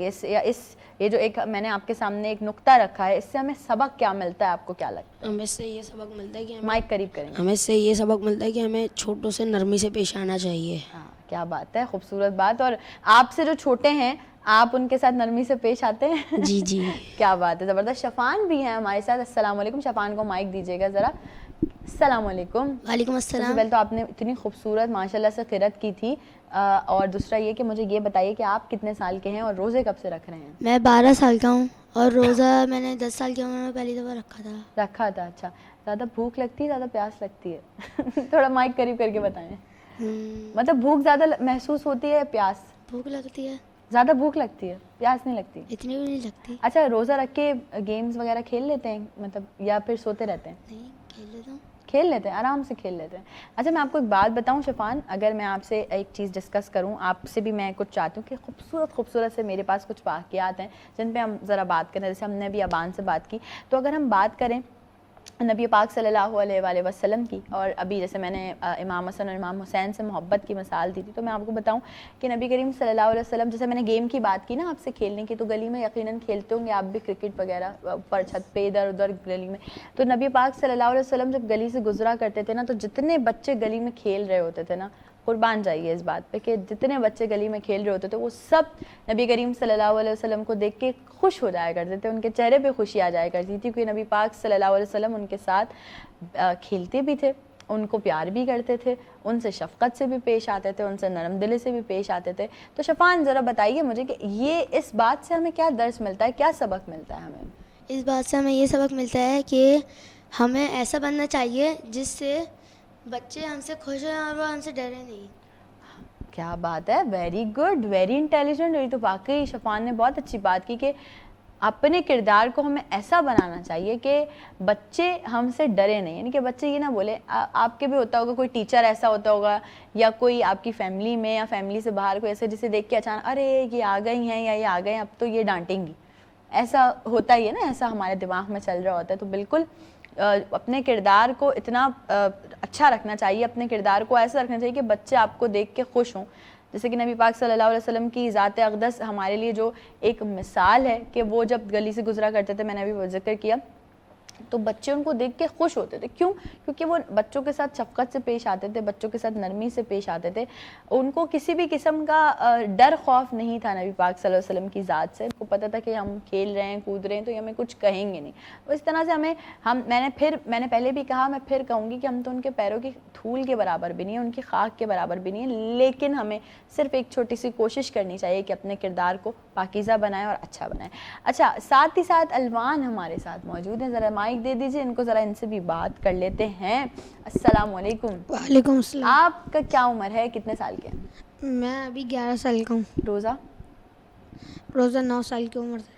یہ جو ایک میں نے آپ کے سامنے ایک نقطہ رکھا ہے, اس سے ہمیں سبق کیا ملتا ہے, آپ کو کیا لگتا ہے؟ ہمیں سے یہ سبق ملتا ہے کہ مائک قریب کریں. ہمیں سے یہ سبق ملتا ہے کہ ہمیں چھوٹوں سے نرمی سے پیش آنا چاہیے. کیا بات ہے, خوبصورت بات. اور آپ سے جو چھوٹے ہیں آپ ان کے ساتھ نرمی سے پیش آتے ہیں؟ جی. کیا بات ہے, زبردست. شفان بھی ہیں ہمارے ساتھ. السلام علیکم. شفان کو مائک دیجیے گا ذرا. السلام علیکم. وعلیکم سب سے السلام. پہلے تو آپ نے اتنی خوبصورت ماشاءاللہ سے قرات کی تھی, اور دوسرا یہ کہ مجھے یہ بتائیے کہ آپ کتنے سال کے ہیں اور روزے کب سے رکھ رہے ہیں؟ میں 12 سال کا ہوں اور روزہ میں نے 10 سال کی عمر میں پہلی دفعہ رکھا تھا. اچھا. زیادہ بھوک لگتی ہے, زیادہ پیاس لگتی ہے؟ تھوڑا مائک قریب کر کے بتائیں. مطلب بھوک زیادہ محسوس ہوتی ہے, پیاس؟ بھوک لگتی ہے. زیادہ بھوک لگتی ہے, پیاس نہیں لگتی؟ اتنی بھی نہیں لگتی. اچھا, روزہ رکھ کے گیمز وغیرہ کھیل لیتے ہیں مطلب, یا پھر سوتے رہتے ہیں؟ نہیں, کھیل لیتا ہوں. کھیل لیتے ہیں, آرام سے کھیل لیتے ہیں. اچھا, میں آپ کو ایک بات بتاؤں شفان, اگر میں آپ سے ایک چیز ڈسکس کروں, آپ سے بھی میں کچھ چاہتی ہوں کہ خوبصورت سے میرے پاس کچھ واقعات ہیں جن پہ ہم ذرا بات کریں. جیسے ہم نے بھی ابان سے بات کی, تو اگر ہم بات کریں نبی پاک صلی اللہ علیہ وآلہ وسلم کی, اور ابھی جیسے میں نے امام حسن اور امام حسین سے محبت کی مثال دی تھی, تو میں آپ کو بتاؤں کہ نبی کریم صلی اللہ علیہ وسلم, جیسے میں نے گیم کی بات کی نا آپ سے کھیلنے کی, تو گلی میں یقیناً کھیلتے ہوں گے آپ بھی کرکٹ وغیرہ, اوپر چھت پہ ادھر ادھر گلی میں. تو نبی پاک صلی اللہ علیہ وسلم جب گلی سے گزرا کرتے تھے نا, تو جتنے بچے گلی میں کھیل رہے ہوتے تھے نا, قربان جائیے اس بات پہ کہ جتنے بچے گلی میں کھیل رہے ہوتے تھے وہ سب نبی کریم صلی اللہ علیہ وسلم کو دیکھ کے خوش ہو جایا کرتے تھے, ان کے چہرے پہ خوشی آ جایا کرتی تھی, کیونکہ نبی پاک صلی اللہ علیہ وسلم ان کے ساتھ کھیلتے بھی تھے, ان کو پیار بھی کرتے تھے, ان سے شفقت سے بھی پیش آتے تھے, ان سے نرم دلی سے بھی پیش آتے تھے. تو شفان ذرا بتائیے مجھے کہ یہ اس بات سے ہمیں کیا درس ملتا ہے, کیا سبق ملتا ہے ہمیں؟ اس بات سے ہمیں یہ سبق ملتا ہے کہ ہمیں ایسا بننا چاہیے جس سے بچے ہم سے خوش ہیں اور وہ ہم سے ڈرے نہیں. کیا بات ہے, ویری گڈ, ویری انٹیلیجنٹ. یہ تو واقعی شفان نے بہت اچھی بات کی کہ اپنے کردار کو ہمیں ایسا بنانا چاہیے کہ بچے ہم سے ڈرے نہیں. یعنی کہ بچے یہ نہ بولے, آپ کے بھی ہوتا ہوگا کوئی ٹیچر ایسا ہوتا ہوگا, یا کوئی آپ کی فیملی میں یا فیملی سے باہر کوئی ایسے جسے دیکھ کے اچانک ارے یہ آ گئی ہیں یا یہ آ گئے ہیں, اب تو یہ ڈانٹیں گی, ایسا ہوتا ہی ہے نا, ایسا ہمارے دماغ میں چل رہا ہوتا ہے. تو بالکل اپنے کردار کو اتنا اچھا رکھنا چاہیے, اپنے کردار کو ایسا رکھنا چاہیے کہ بچے آپ کو دیکھ کے خوش ہوں. جیسے کہ نبی پاک صلی اللہ علیہ وسلم کی ذات اقدس ہمارے لیے جو ایک مثال ہے کہ وہ جب گلی سے گزرا کرتے تھے, میں نے ابھی وہ ذکر کیا, تو بچے ان کو دیکھ کے خوش ہوتے تھے. کیوں؟ کیونکہ وہ بچوں کے ساتھ شفقت سے پیش آتے تھے, بچوں کے ساتھ نرمی سے پیش آتے تھے, ان کو کسی بھی قسم کا ڈر خوف نہیں تھا نبی پاک صلی اللہ علیہ وسلم کی ذات سے. ان کو پتہ تھا کہ ہم کھیل رہے ہیں, کود رہے ہیں, تو یہ ہمیں کچھ کہیں گے نہیں. اس طرح سے میں نے پہلے بھی کہا, میں پھر کہوں گی کہ ہم تو ان کے پیروں کی دھول کے برابر بھی نہیں ہیں, ان کی خاک کے برابر بھی نہیں ہیں, لیکن ہمیں صرف ایک چھوٹی سی کوشش کرنی چاہیے کہ اپنے کردار کو پاکیزہ بنائیں اور اچھا بنائیں. اچھا, ساتھ ہی ساتھ الوان ہمارے ساتھ موجود ہیں, ذرا مائک دے دیجیے ان کو, ذرا ان سے بھی بات کر لیتے ہیں. السلام علیکم. وعلیکم السلام. آپ کا کیا عمر ہے, کتنے سال کے ہیں؟ میں ابھی 11 سال کا ہوں. روزہ 9 سال کی عمر سے.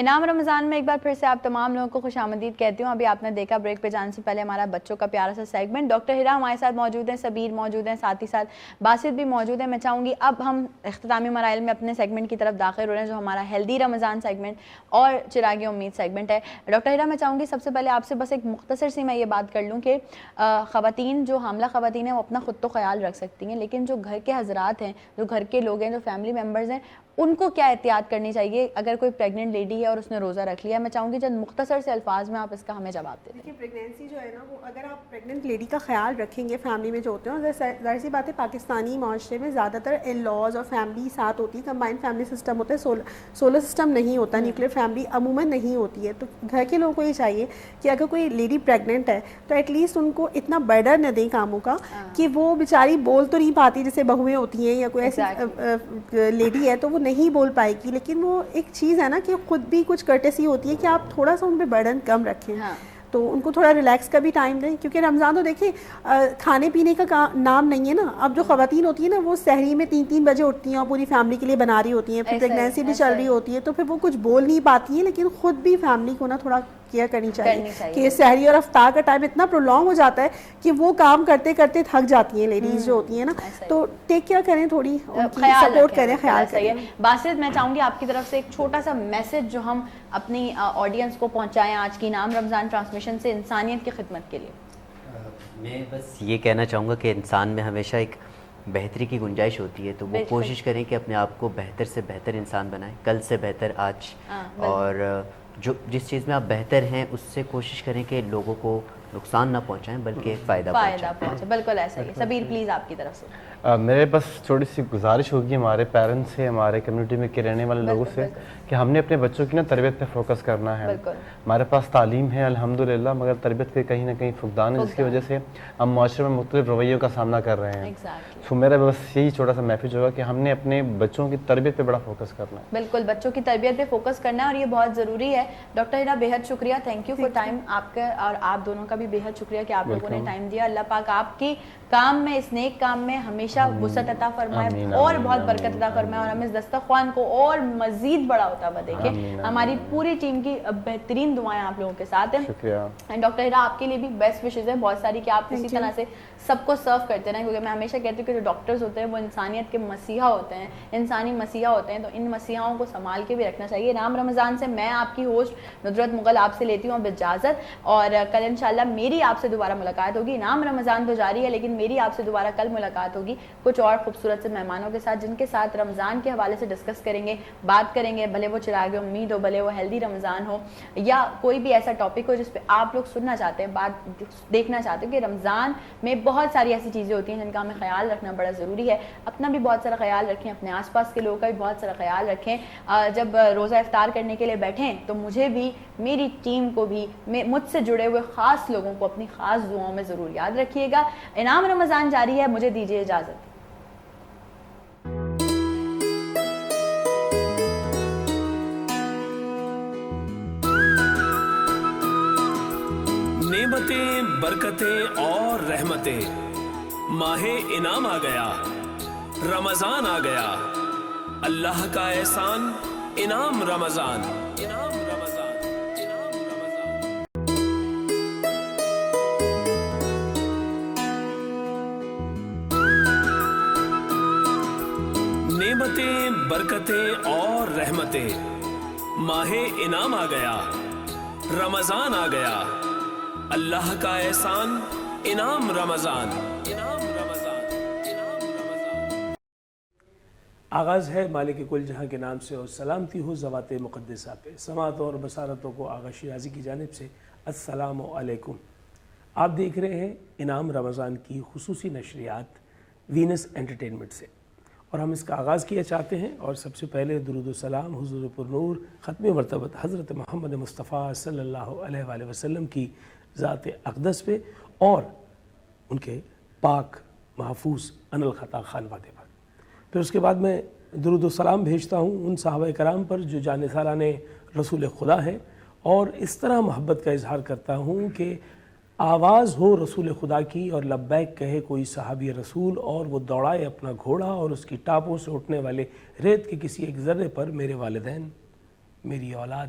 انعام رمضان میں ایک بار پھر سے آپ تمام لوگوں کو خوش آمدید کہتی ہوں. ابھی آپ نے دیکھا بریک پہ جانے سے پہلے ہمارا بچوں کا پیارا سا سیگمنٹ. ڈاکٹر ہرا ہمارے ساتھ موجود ہیں, سبیر موجود ہیں, ساتھ ہی ساتھ باسط بھی موجود ہیں. میں چاہوں گی اب ہم اختتامی مراحل میں اپنے سیگمنٹ کی طرف داخل ہو رہے ہیں جو ہمارا ہیلدی رمضان سیگمنٹ اور چراغ امید سیگمنٹ ہے. ڈاکٹر ہرا میں چاہوں گی سب سے پہلے آپ سے بس ایک مختصر سی میں یہ بات کر لوں کہ خواتین جو حاملہ خواتین ہیں وہ اپنا خود تو خیال رکھ سکتی ہیں, لیکن جو گھر کے حضرات ہیں, جو گھر کے لوگ ہیں, جو فیملی ممبرز ہیں, ان کو کیا احتیاط کرنی چاہیے اگر کوئی پریگننٹ لیڈی ہے اور اس نے روزہ رکھ لیا؟ میں چاہوں گی چند مختصر سے الفاظ میں آپ اس کا ہمیں جواب دیں. دیکھیے پریگنینسی جو ہے نا وہ اگر آپ پریگننٹ لیڈی کا خیال رکھیں گے فیملی میں جو ہوتے ہیں, اور ظاہر سی بات ہے پاکستانی معاشرے میں زیادہ تر ان لاز اور فیملی ساتھ ہوتی ہے, کمبائنڈ فیملی سسٹم ہوتا ہے, سولر سسٹم نہیں ہوتا, نیوکلیر فیملی عموماً نہیں ہوتی ہے. تو گھر کے لوگوں کو یہ چاہیے کہ اگر کوئی لیڈی پریگننٹ ہے تو ایٹ لیسٹ ان کو اتنا برڈن نہ دیں کاموں کا کہ وہ بیچاری بول تو نہیں پاتی, جیسے بہویں ہوتی ہیں یا کوئی ایسی لیڈی ہے تو وہ نہیں بول پائے گی, لیکن وہ ایک چیز ہے نا کہ خود بھی کچھ کرٹسی ہوتی ہے کہ آپ تھوڑا سا ان پہ برڈن کم رکھیں. تو ان کو تھوڑا ریلیکس کا بھی ٹائم دیں, کیونکہ رمضان تو دیکھیں کھانے پینے کا نام نہیں ہے نا. اب جو خواتین ہوتی ہیں نا وہ سحری میں 3 بجے اٹھتی ہیں اور پوری فیملی کے لیے بنا رہی ہوتی ہیں, پھر پریگنینسی بھی چل رہی ہوتی ہے, تو پھر وہ کچھ بول نہیں پاتی ہیں, لیکن خود بھی فیملی کو نا تھوڑا کیئر کرنی چاہیے کہ سحری اور افطار کا ٹائم اتنا پرولونگ ہو جاتا ہے کہ وہ کام کرتے کرتے تھک جاتی ہیں لیڈیز جو ہوتی ہیں نا. تو ٹیک کیئر کریں, تھوڑی سپورٹ کریں, خیال کریں. باسط میں چاہوں گی آپ کی طرف سے ایک چھوٹا سا میسج جو ہم اپنی آڈینس کو پہنچائیں آج کی انعام رمضان ٹرانسمیشن سے انسانیت کی خدمت کے لیے. میں بس یہ کہنا چاہوں گا کہ انسان میں ہمیشہ ایک بہتری کی گنجائش ہوتی ہے, تو وہ کوشش کریں کہ اپنے آپ کو بہتر سے بہتر انسان بنائیں, کل سے بہتر آج, اور جس چیز میں آپ بہتر ہیں اس سے کوشش کریں کہ لوگوں کو نقصان نہ پہنچائیں بلکہ فائدہ پہنچائیں. بالکل ایسا ہی. سبیر پلیز آپ کی طرف سے. میرے بس تھوڑی سی گزارش ہوگی ہمارے پیرنٹس سے, ہمارے کمیونٹی میں کے رہنے والے لوگوں سے, کہ ہم نے اپنے بچوں کی نا تربیت پہ فوکس کرنا ہے. ہمارے پاس تعلیم ہے الحمدللہ, مگر تربیت پہ کہیں نہ کہیں فقدان ہے, جس کی وجہ سے ہم معاشرے میں مختلف رویوں کا سامنا کر رہے ہیں. تو میرا بس یہی چھوٹا سا میسیج ہوگا کہ ہم نے اپنے بچوں کی تربیت پہ بڑا فوکس کرنا ہے. بالکل بچوں کی تربیت پہ فوکس کرنا ہے اور یہ بہت ضروری ہے. ڈاکٹر ہرا بے حد شکریہ, تھینک یو فار ٹائم. آپ کا اور آپ دونوں کا بھی بے حد شکریہ کہ آپ لوگوں نے ٹائم دیا. اللہ پاک آپ کی کام میں, اس نیک کام میں ہمیشہ وسعت عطا فرمائے اور بہت برکت عطا فرمائے, اور ہم اس دسترخوان کو اور مزید بڑا ہوتا ہوا دیکھیں. ہماری پوری ٹیم کی بہترین دعائیں آپ لوگوں کے ساتھ ہیں. ڈاکٹر ہرا آپ کے لیے بھی بیسٹ وشز ہیں بہت ساری, کہ آپ اسی طرح سے سب کو سرو کرتے رہیں, کیونکہ میں ہمیشہ کہتی ہوں کہ جو ڈاکٹرز ہوتے ہیں وہ انسانیت کے مسیحا ہوتے ہیں, انسانی مسیحا ہوتے ہیں, تو ان مسیحاؤں کو سنبھال کے بھی رکھنا چاہیے. انعام رمضان سے میں آپ کی ہوسٹ ندرت مغل آپ سے لیتی ہوں اب اجازت, اور کل انشاءاللہ میری آپ سے دوبارہ ملاقات ہوگی. انعام رمضان تو جاری ہے لیکن میری آپ سے دوبارہ کل ملاقات ہوگی کچھ اور خوبصورت سے مہمانوں کے ساتھ, جن کے ساتھ رمضان کے حوالے سے ڈسکس کریں گے, بات کریں گے, بھلے وہ چراغ امید ہو, بھلے وہ ہیلدی رمضان ہو, یا کوئی بھی ایسا ٹاپک ہو جس پہ آپ لوگ سننا چاہتے ہیں, بات دیکھنا چاہتے ہیں. کہ رمضان میں بہت ساری ایسی چیزیں ہوتی ہیں جن کا ہمیں خیال رکھنا بڑا ضروری ہے. اپنا بھی بہت سارا خیال رکھیں, اپنے آس پاس کے لوگوں کا بھی بہت سارا خیال رکھیں. جب روزہ افطار کرنے کے لیے بیٹھیں تو مجھے بھی, میری ٹیم کو بھی, مجھ سے جڑے ہوئے خاص لوگوں کو اپنی خاص دعاؤں میں ضرور یاد رکھیے گا. انعام رمضان جاری ہے, مجھے دیجیے اجازت. نعمتیں, برکتیں اور رحمتیں, ماہ انعام آ گیا, رمضان آ گیا, اللہ کا احسان انعام رمضان. انعام رمضان, انعام رمضان. نعمتیں, برکتیں اور رحمتیں, ماہ انعام آ گیا, رمضان آ گیا, اللہ کا احسان انعام رمضان. انعام رمضان, انعام رمضان. آغاز ہے مالک کل جہاں کے نام سے, اور سلامتی ہو ذوات مقدسہ پہ. سماعت اور بصارتوں کو آغا شیرازی کی جانب سے السلام علیکم. آپ دیکھ رہے ہیں انعام رمضان کی خصوصی نشریات وینس انٹرٹینمنٹ سے, اور ہم اس کا آغاز کیا چاہتے ہیں. اور سب سے پہلے درود و سلام حضور پرنور ختم مرتبت حضرت محمد مصطفیٰ صلی اللہ علیہ وآلہ وسلم کی ذات اقدس پہ, اور ان کے پاک محفوظ ان الخطا خانوادے پر. پھر اس کے بعد میں درود و سلام بھیجتا ہوں ان صحابہ کرام پر جو جانثاران رسول خدا ہیں, اور اس طرح محبت کا اظہار کرتا ہوں کہ آواز ہو رسول خدا کی اور لبیک کہے کوئی صحابی رسول, اور وہ دوڑائے اپنا گھوڑا, اور اس کی ٹاپوں سے اٹھنے والے ریت کے کسی ایک ذرے پر میرے والدین, میری اولاد,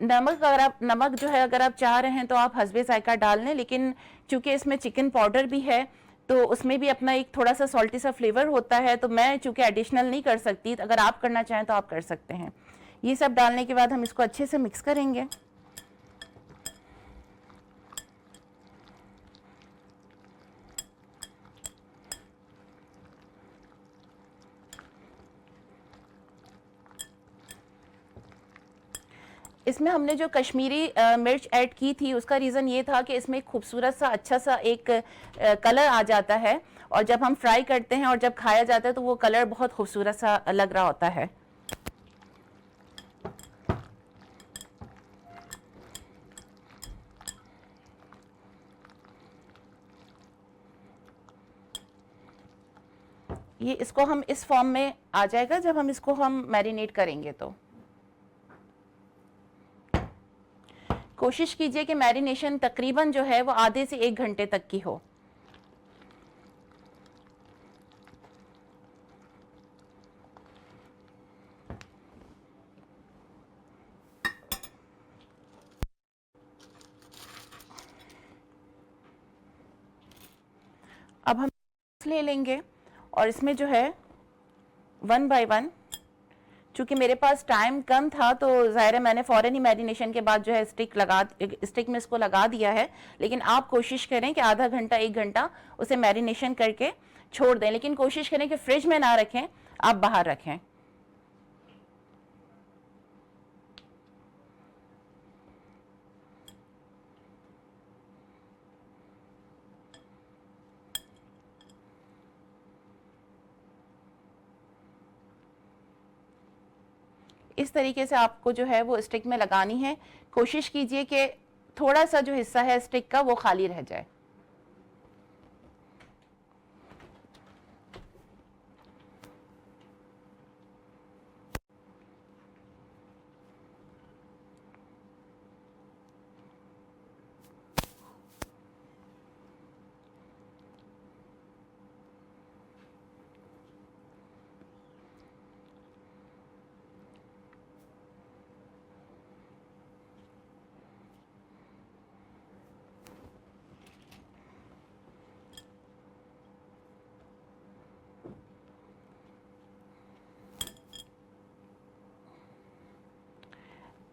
نمک جو ہے اگر آپ چاہ رہے ہیں تو آپ حسب ذائقہ ڈال لیں، لیکن چونکہ اس میں چکن پاؤڈر بھی ہے تو اس میں بھی اپنا ایک تھوڑا سا سالٹی سا فلیور ہوتا ہے، تو میں چونکہ ایڈیشنل نہیں کر سکتی، اگر آپ کرنا چاہیں تو آپ کر سکتے ہیں۔ یہ سب ڈالنے کے بعد ہم اس کو اچھے سے مکس کریں گے۔ اس میں ہم نے جو کشمیری مرچ ایڈ کی تھی اس کا ریزن یہ تھا کہ اس میں ایک خوبصورت سا اچھا سا ایک کلر آ جاتا ہے، اور جب ہم فرائی کرتے ہیں اور جب کھایا جاتا ہے تو وہ کلر بہت خوبصورت سا لگ رہا ہوتا ہے۔ یہ اس کو ہم اس فارم میں آ جائے گا جب ہم اس کو میرینیٹ کریں گے تو کوشش کیجئے کہ میرینیشن تقریباً جو ہے وہ آدھے سے 1 گھنٹے تک کی ہو۔ اب ہم لے لیں گے اور اس میں جو ہے 1 بائی 1، چونکہ میرے پاس ٹائم کم تھا تو ظاہر ہے میں نے فوراً ہی میرینیشن کے بعد جو ہے اسٹک میں اس کو لگا دیا ہے، لیکن آپ کوشش کریں کہ آدھا گھنٹہ 1 گھنٹہ اسے میرینیشن کر کے چھوڑ دیں، لیکن کوشش کریں کہ فریج میں نہ رکھیں، آپ باہر رکھیں۔ اس طریقے سے آپ کو جو ہے وہ اسٹک میں لگانی ہے۔ کوشش کیجئے کہ تھوڑا سا جو حصہ ہے اسٹک کا وہ خالی رہ جائے۔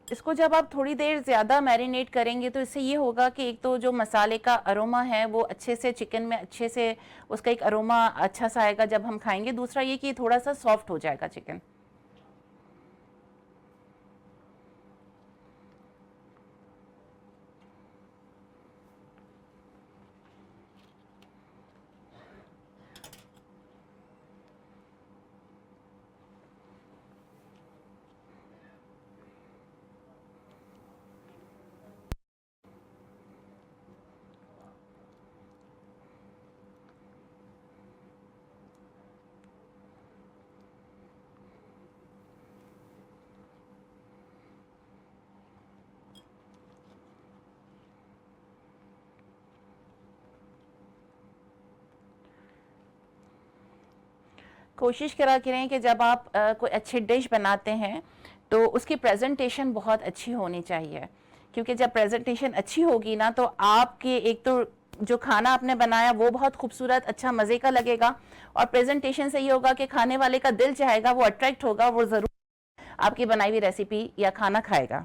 اس کو جب آپ تھوڑی دیر زیادہ میرینیٹ کریں گے تو اس سے یہ ہوگا کہ ایک تو جو مسالے کا اروما ہے وہ اچھے سے چکن میں اچھے سے اس کا ایک اروما اچھا سا آئے گا جب ہم کھائیں گے، دوسرا یہ کہ تھوڑا سا سافٹ ہو جائے گا چکن۔ کوشش کرا کریں کہ جب آپ کوئی اچھی ڈش بناتے ہیں تو اس کی پریزنٹیشن بہت اچھی ہونی چاہیے، کیونکہ جب پریزنٹیشن اچھی ہوگی نا تو آپ کے ایک تو جو کھانا آپ نے بنایا وہ بہت خوبصورت اچھا مزے کا لگے گا، اور پریزنٹیشن سے یہ ہوگا کہ کھانے والے کا دل چاہے گا، وہ اٹریکٹ ہوگا، وہ ضرور آپ کی بنائی ہوئی ریسیپی یا کھانا کھائے گا۔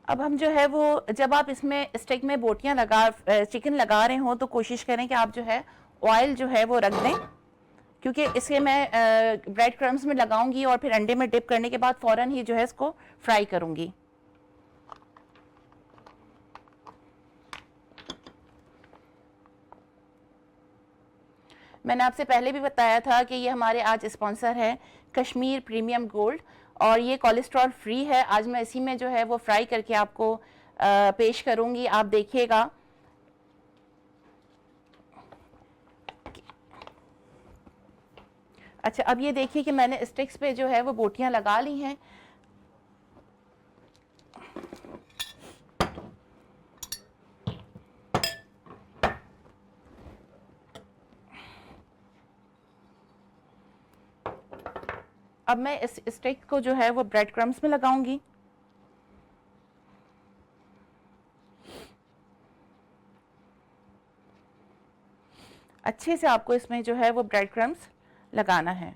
اب ہم جو ہے وہ جب آپ اس میں اسٹک میں بوٹیاں چکن لگا رہے ہوں تو کوشش کریں کہ آپ جو ہے آئل جو ہے وہ رکھ دیں، کیونکہ اسے میں بریڈ کرمز میں لگاؤں گی اور پھر انڈے میں ڈپ کرنے کے بعد فوراً ہی جو ہے اس کو فرائی کروں گی۔ میں نے آپ سے پہلے بھی بتایا تھا کہ یہ ہمارے آج اسپانسر ہے کشمیر پریمیم گولڈ، اور یہ کولیسٹرول فری ہے. آج میں اسی میں جو ہے وہ فرائی کر کے آپ کو پیش کروں گی, آپ دیکھیے گا. اچھا اب یہ دیکھیے کہ میں نے اسٹکس پہ جو ہے وہ بوٹیاں لگا لی ہیں. اب میں اس اسٹک کو جو ہے وہ بریڈ کرمز میں لگاؤں گی. اچھے سے آپ کو اس میں جو ہے وہ بریڈ کرمز لگانا ہے.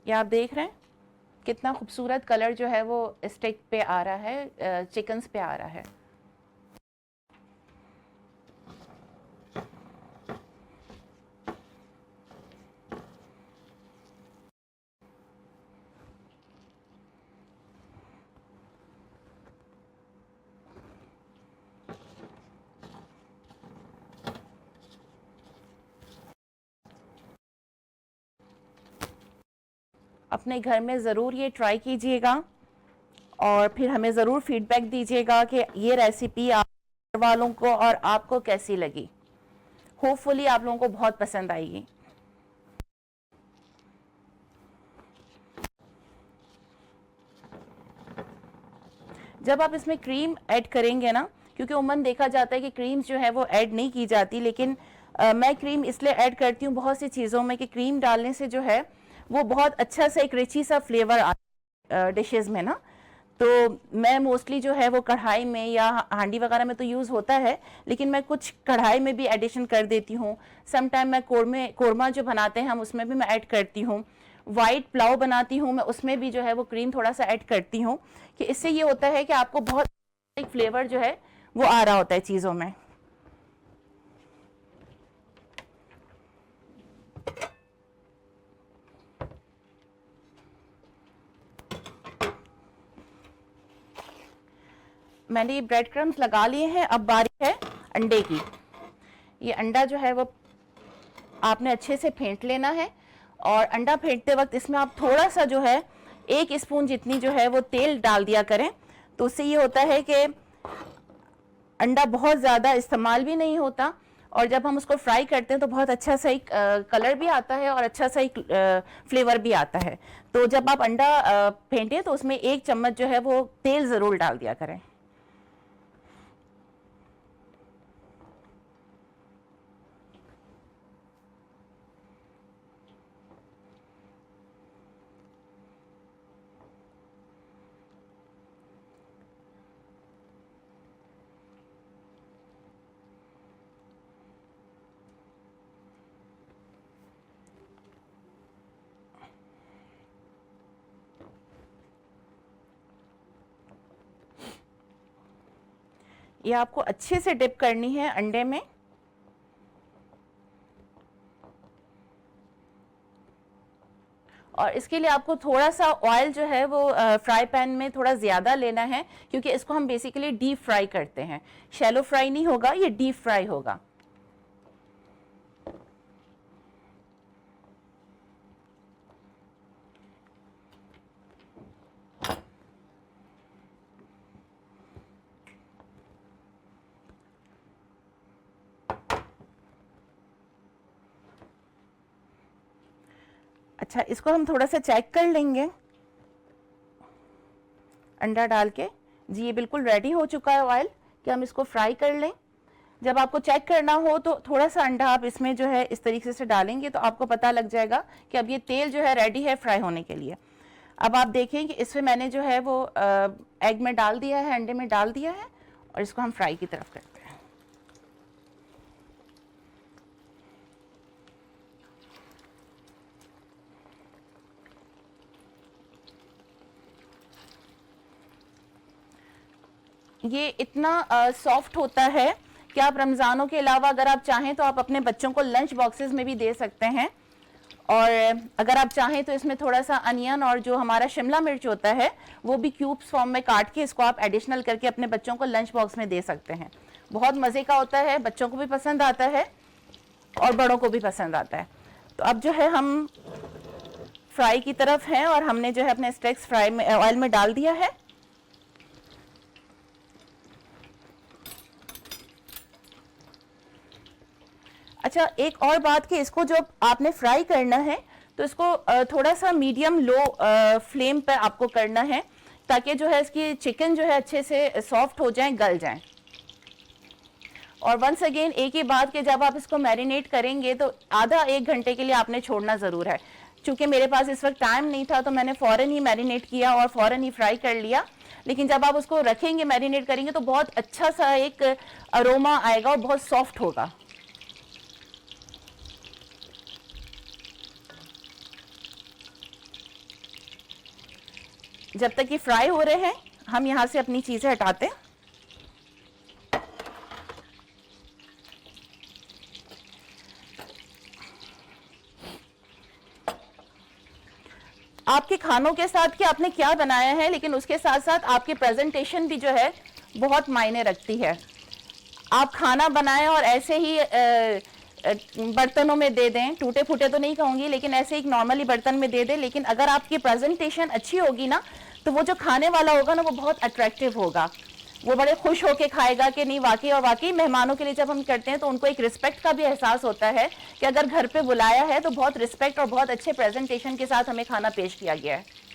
یہ آپ دیکھ رہے ہیں کتنا خوبصورت کلر جو ہے وہ اسٹک پہ آ رہا ہے, چکنز پہ آ رہا ہے. اپنے گھر میں ضرور یہ ٹرائی کیجئے گا اور پھر ہمیں ضرور فیڈ بیک دیجئے گا کہ یہ ریسیپی آپ والوں کو اور آپ کو کیسی لگی. ہوپ فلی آپ لوگوں کو بہت پسند آئے گی. جب آپ اس میں کریم ایڈ کریں گے نا, کیونکہ عموماً دیکھا جاتا ہے کہ کریم جو ہے وہ ایڈ نہیں کی جاتی, لیکن میں کریم اس لیے ایڈ کرتی ہوں بہت سی چیزوں میں کہ کریم ڈالنے سے جو ہے وہ بہت اچھا سا ایک ریچی سا فلیور آتا ڈشز میں نا. تو میں موسٹلی جو ہے وہ کڑھائی میں یا ہانڈی وغیرہ میں تو یوز ہوتا ہے, لیکن میں کچھ کڑھائی میں بھی ایڈیشن کر دیتی ہوں. سم ٹائم میں قورمہ جو بناتے ہیں ہم اس میں بھی میں ایڈ کرتی ہوں. وائٹ پلاؤ بناتی ہوں میں, اس میں بھی جو ہے وہ کریم تھوڑا سا ایڈ کرتی ہوں کہ اس سے یہ ہوتا ہے کہ آپ کو بہت ایک فلیور جو ہے وہ آ رہا ہوتا ہے چیزوں میں. میں نے یہ بریڈ کرمز لگا لیے ہیں. اب باری ہے انڈے کی. یہ انڈا جو ہے وہ آپ نے اچھے سے پھینٹ لینا ہے, اور انڈا پھینٹتے وقت اس میں آپ تھوڑا سا جو ہے 1 اسپون جتنی جو ہے وہ تیل ڈال دیا کریں. تو اس سے یہ ہوتا ہے کہ انڈا بہت زیادہ استعمال بھی نہیں ہوتا, اور جب ہم اس کو فرائی کرتے ہیں تو بہت اچھا سا ایک کلر بھی آتا ہے اور اچھا سا ایک فلیور بھی آتا ہے. تو جب آپ انڈا پھینٹیں تو اس میں 1 چمچ جو ہے وہ تیل ضرور ڈال دیا کریں. یہ آپ کو اچھے سے ڈپ کرنی ہے انڈے میں. اور اس کے لیے آپ کو تھوڑا سا آئل جو ہے وہ فرائی پین میں تھوڑا زیادہ لینا ہے, کیونکہ اس کو ہم بیسیکلی ڈیپ فرائی کرتے ہیں. شیلو فرائی نہیں ہوگا, یہ ڈیپ فرائی ہوگا. اچھا اس کو ہم تھوڑا سا چیک کر لیں گے انڈا ڈال کے. جی یہ بالکل ریڈی ہو چکا ہے آئل کہ ہم اس کو فرائی کر لیں. جب آپ کو چیک کرنا ہو تو تھوڑا سا انڈا آپ اس میں جو ہے اس طریقے سے ڈالیں گے تو آپ کو پتہ لگ جائے گا کہ اب یہ تیل جو ہے ریڈی ہے فرائی ہونے کے لیے. اب آپ دیکھیں کہ اس میں میں نے جو ہے وہ ایگ میں ڈال دیا ہے, انڈے میں ڈال دیا ہے, اور اس کو ہم فرائی کی طرف کرتے ہیں. یہ اتنا سافٹ ہوتا ہے کہ آپ رمضانوں کے علاوہ اگر آپ چاہیں تو آپ اپنے بچوں کو لنچ باکسز میں بھی دے سکتے ہیں, اور اگر آپ چاہیں تو اس میں تھوڑا سا انین اور جو ہمارا شملہ مرچ ہوتا ہے وہ بھی کیوبس فارم میں کاٹ کے اس کو آپ ایڈیشنل کر کے اپنے بچوں کو لنچ باکس میں دے سکتے ہیں. بہت مزے کا ہوتا ہے, بچوں کو بھی پسند آتا ہے اور بڑوں کو بھی پسند آتا ہے. تو اب جو ہے ہم فرائی کی طرف ہیں اور ہم نے جو ہے اپنے اسٹیکس فرائی میں آئل میں ڈال دیا ہے. اچھا ایک اور بات کہ اس کو جب آپ نے فرائی کرنا ہے تو اس کو تھوڑا سا میڈیم لو فلیم پر آپ کو کرنا ہے تاکہ جو ہے اس کی چکن جو ہے اچھے سے سافٹ ہو جائیں, گل جائیں. اور ونس اگین ایک ہی بات کہ جب آپ اس کو میرینیٹ کریں گے تو آدھا 1 گھنٹے کے لیے آپ نے چھوڑنا ضرور ہے. چونکہ میرے پاس اس وقت ٹائم نہیں تھا تو میں نے فوراً ہی میرینیٹ کیا اور فوراً ہی فرائی کر لیا. لیکن جب آپ اس کو رکھیں گے میرینیٹ کریں گے تو بہت اچھا سا ایک اروما آئے گا اور بہت سافٹ ہوگا. جب تک یہ فرائی ہو رہے ہیں ہم یہاں سے اپنی چیزیں ہٹاتے ہیں. آپ کے کھانوں کے ساتھ کہ آپ نے کیا بنایا ہے لیکن اس کے ساتھ ساتھ آپ کی پریزنٹیشن بھی جو ہے بہت معنی رکھتی ہے. آپ کھانا بنائیں اور ایسے ہی برتنوں میں دے دیں, ٹوٹے پھوٹے تو نہیں کہوں گی لیکن ایسے ایک نارملی برتن میں دے دیں, لیکن اگر آپ کی پریزنٹیشن اچھی ہوگی نا تو وہ جو کھانے والا ہوگا نا وہ بہت اٹریکٹیو ہوگا. وہ بڑے خوش ہو کے کھائے گا کہ نہیں واقعی. اور واقعی مہمانوں کے لیے جب ہم کرتے ہیں تو ان کو ایک رسپیکٹ کا بھی احساس ہوتا ہے کہ اگر گھر پہ بلایا ہے تو بہت رسپیکٹ اور بہت اچھے پریزنٹیشن کے ساتھ ہمیں کھانا پیش کیا گیا ہے.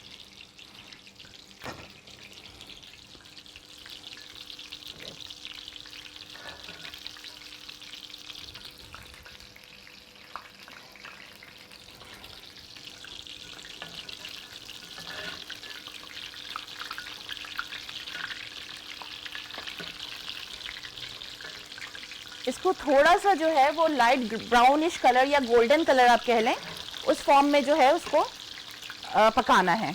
اس کو تھوڑا سا جو ہے وہ لائٹ براؤنش کلر یا گولڈن کلر آپ کہہ لیں اس فارم میں جو ہے اس کو پکانا ہے.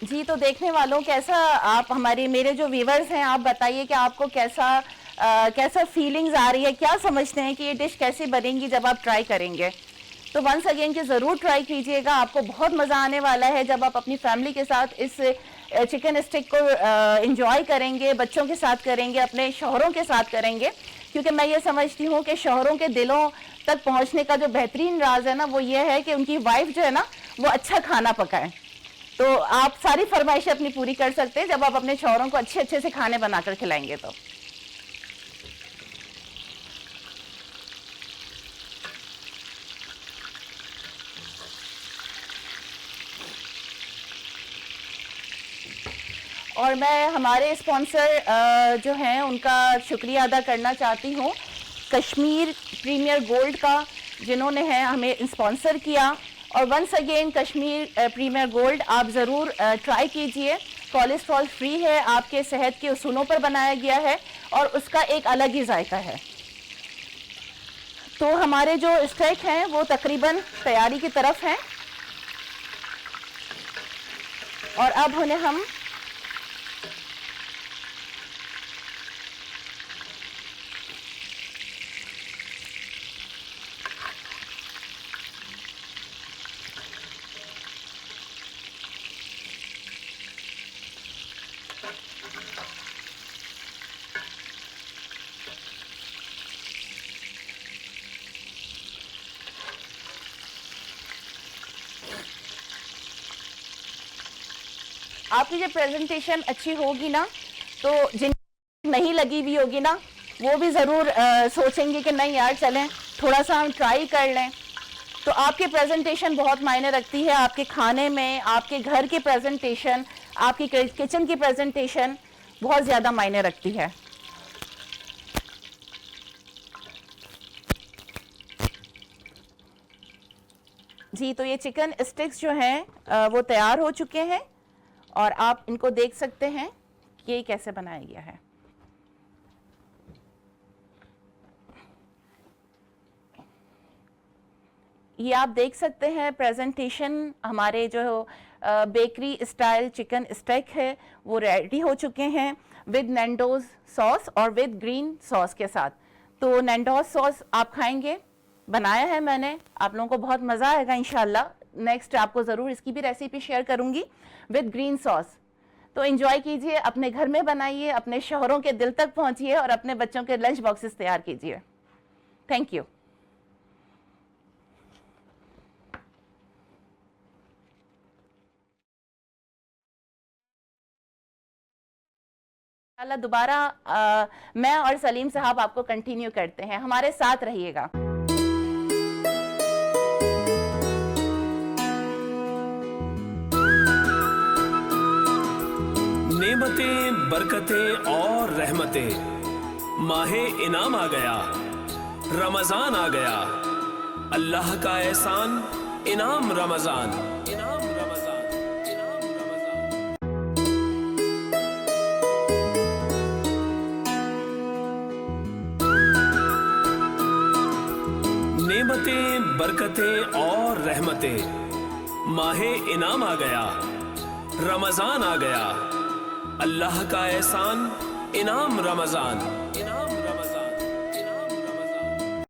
جی تو دیکھنے والوں کیسا آپ ہمارے میرے جو ویورز ہیں آپ بتائیے کہ آپ کو کیسا فیلنگز آ رہی ہے, کیا سمجھتے ہیں کہ یہ ڈش کیسے بنے گی جب آپ ٹرائی کریں گے. تو ونس اگین کہ ضرور ٹرائی کیجئے گا, آپ کو بہت مزہ آنے والا ہے جب آپ اپنی فیملی کے ساتھ اس چکن اسٹک کو انجوائے کریں گے, بچوں کے ساتھ کریں گے, اپنے شوہروں کے ساتھ کریں گے. کیونکہ میں یہ سمجھتی ہوں کہ شوہروں کے دلوں تک پہنچنے کا جو بہترین راز ہے نا وہ یہ ہے کہ ان کی وائف جو ہے نا وہ اچھا کھانا پکائے. تو آپ ساری فرمائشیں اپنی پوری کر سکتے ہیں جب آپ اپنے شوہروں کو اچھے سے کھانے بنا کر کھلائیں گے. تو اور میں ہمارے اسپانسر جو ہیں ان کا شکریہ ادا کرنا چاہتی ہوں, کشمیر پریمیئر گولڈ کا, جنہوں نے ہمیں اسپانسر کیا. اور once again Kashmir premier gold آپ ضرور ٹرائی کیجئے. کولیسٹرول فری ہے, آپ کے صحت کے اصولوں پر بنایا گیا ہے اور اس کا ایک الگ ہی ذائقہ ہے. تو ہمارے جو اسٹیک ہیں وہ تقریباً تیاری کی طرف ہیں اور اب انہیں ہم آپ کی جو پریزنٹیشن اچھی ہوگی نا تو جن نہیں لگی بھی ہوگی نا وہ بھی ضرور سوچیں گے کہ نہیں یار چلیں تھوڑا سا ہم ٹرائی کر لیں. تو آپ کی پریزنٹیشن بہت معنی رکھتی ہے, آپ کے کھانے میں آپ کے گھر کی پریزنٹیشن, آپ کی کچن کی پریزنٹیشن بہت زیادہ معنی رکھتی ہے. جی تو یہ چکن اسٹکس جو ہیں وہ تیار ہو چکے ہیں اور آپ ان کو دیکھ سکتے ہیں کہ یہ کیسے بنایا گیا ہے. یہ آپ دیکھ سکتے ہیں پریزنٹیشن ہمارے جو بیکری اسٹائل چکن اسٹیک ہے وہ ریڈی ہو چکے ہیں ود نینڈوز سوس اور ود گرین سوس کے ساتھ. تو نینڈوز سوس آپ کھائیں گے, بنایا ہے میں نے, آپ لوگوں کو بہت مزہ آئے گا انشاءاللہ. نیکسٹ آپ کو ضرور اس کی بھی ریسیپی شیئر کروں گی ود گرین سوس. تو انجوائے کیجئے, اپنے گھر میں بنائیے, اپنے شوہروں کے دل تک پہنچیے اور اپنے بچوں کے لنچ باکسز تیار کیجئے. Thank you. اللہ دوبارہ میں اور سلیم صاحب آپ کو کنٹینیو کرتے ہیں, ہمارے ساتھ رہیے گا. نعمتیں, برکتیں اور رحمتیں, ماہ انعام آ گیا, رمضان آ گیا, اللہ کا احسان انعام رمضان, انعام رمضان, انعام رمضان. نعمتیں, برکتیں اور رحمتیں, ماہ انعام آ گیا, رمضان آ گیا, اللہ کا احسان انعام رمضان, انعام رمضان, انعام رمضان.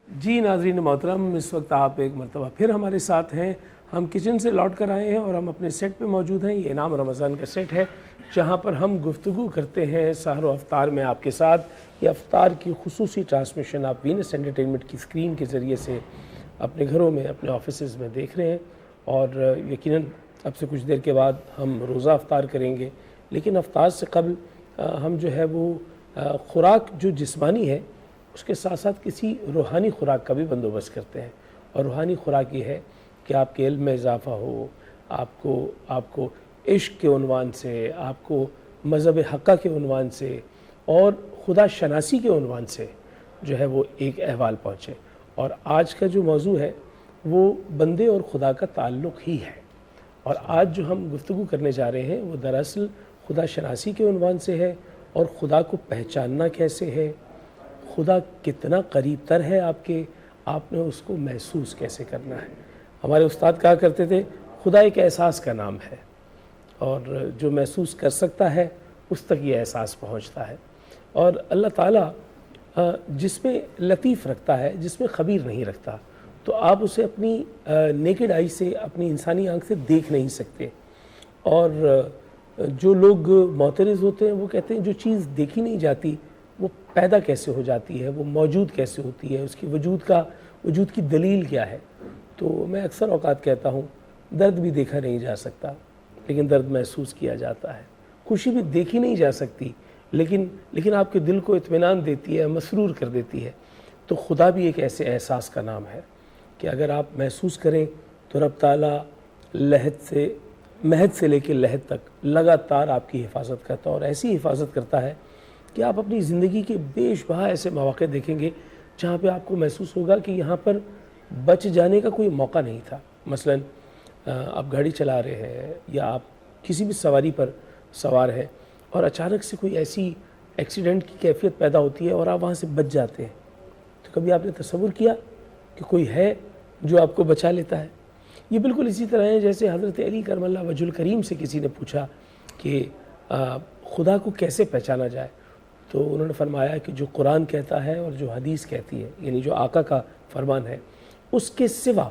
جی ناظرین محترم, اس وقت آپ ایک مرتبہ پھر ہمارے ساتھ ہیں. ہم کچن سے لوٹ کر آئے ہیں اور ہم اپنے سیٹ پہ موجود ہیں. یہ انعام رمضان کا سیٹ ہے جہاں پر ہم گفتگو کرتے ہیں سحر و افطار میں آپ کے ساتھ. یہ افطار کی خصوصی ٹرانسمیشن آپ وینس انٹرٹینمنٹ کی اسکرین کے ذریعے سے اپنے گھروں میں, اپنے آفیسز میں دیکھ رہے ہیں. اور یقیناً اب سے کچھ دیر کے بعد ہم روزہ افطار کریں گے, لیکن افطار سے قبل ہم جو ہے وہ خوراک جو جسمانی ہے اس کے ساتھ ساتھ کسی روحانی خوراک کا بھی بندوبست کرتے ہیں. اور روحانی خوراک یہ ہے کہ آپ کے علم میں اضافہ ہو, آپ کو عشق کے عنوان سے, آپ کو مذہب حقہ کے عنوان سے اور خدا شناسی کے عنوان سے جو ہے وہ ایک احوال پہنچے. اور آج کا جو موضوع ہے وہ بندے اور خدا کا تعلق ہی ہے. اور آج جو ہم گفتگو کرنے جا رہے ہیں وہ دراصل خدا شناسی کے عنوان سے ہے, اور خدا کو پہچاننا کیسے ہے, خدا کتنا قریب تر ہے آپ کے, آپ نے اس کو محسوس کیسے کرنا ہے. ہمارے استاد کہا کرتے تھے خدا ایک احساس کا نام ہے, اور جو محسوس کر سکتا ہے اس تک یہ احساس پہنچتا ہے. اور اللہ تعالیٰ جس میں لطیف رکھتا ہے, جس میں خبیر نہیں رکھتا, تو آپ اسے اپنی نیکڈ آئی سے, اپنی انسانی آنکھ سے دیکھ نہیں سکتے. اور جو لوگ معترض ہوتے ہیں وہ کہتے ہیں جو چیز دیکھی نہیں جاتی وہ پیدا کیسے ہو جاتی ہے, وہ موجود کیسے ہوتی ہے, اس کی وجود کی دلیل کیا ہے. تو میں اکثر اوقات کہتا ہوں درد بھی دیکھا نہیں جا سکتا لیکن درد محسوس کیا جاتا ہے. خوشی بھی دیکھی نہیں جا سکتی لیکن آپ کے دل کو اطمینان دیتی ہے, مسرور کر دیتی ہے. تو خدا بھی ایک ایسے احساس کا نام ہے کہ اگر آپ محسوس کریں تو رب تعالیٰ مہد سے لے کے لہد تک لگاتار آپ کی حفاظت کرتا ہے, اور ایسی حفاظت کرتا ہے کہ آپ اپنی زندگی کے بے شبہ ایسے مواقع دیکھیں گے جہاں پہ آپ کو محسوس ہوگا کہ یہاں پر بچ جانے کا کوئی موقع نہیں تھا. مثلا آپ گاڑی چلا رہے ہیں یا آپ کسی بھی سواری پر سوار ہیں اور اچانک سے کوئی ایسی ایکسیڈنٹ کی کیفیت پیدا ہوتی ہے اور آپ وہاں سے بچ جاتے ہیں. تو کبھی آپ نے تصور کیا کہ کوئی ہے جو آپ کو بچا لیتا ہے؟ یہ بالکل اسی طرح ہے جیسے حضرت علی کرم اللہ وجہ الکریم سے کسی نے پوچھا کہ خدا کو کیسے پہچانا جائے, تو انہوں نے فرمایا کہ جو قرآن کہتا ہے اور جو حدیث کہتی ہے, یعنی جو آقا کا فرمان ہے, اس کے سوا,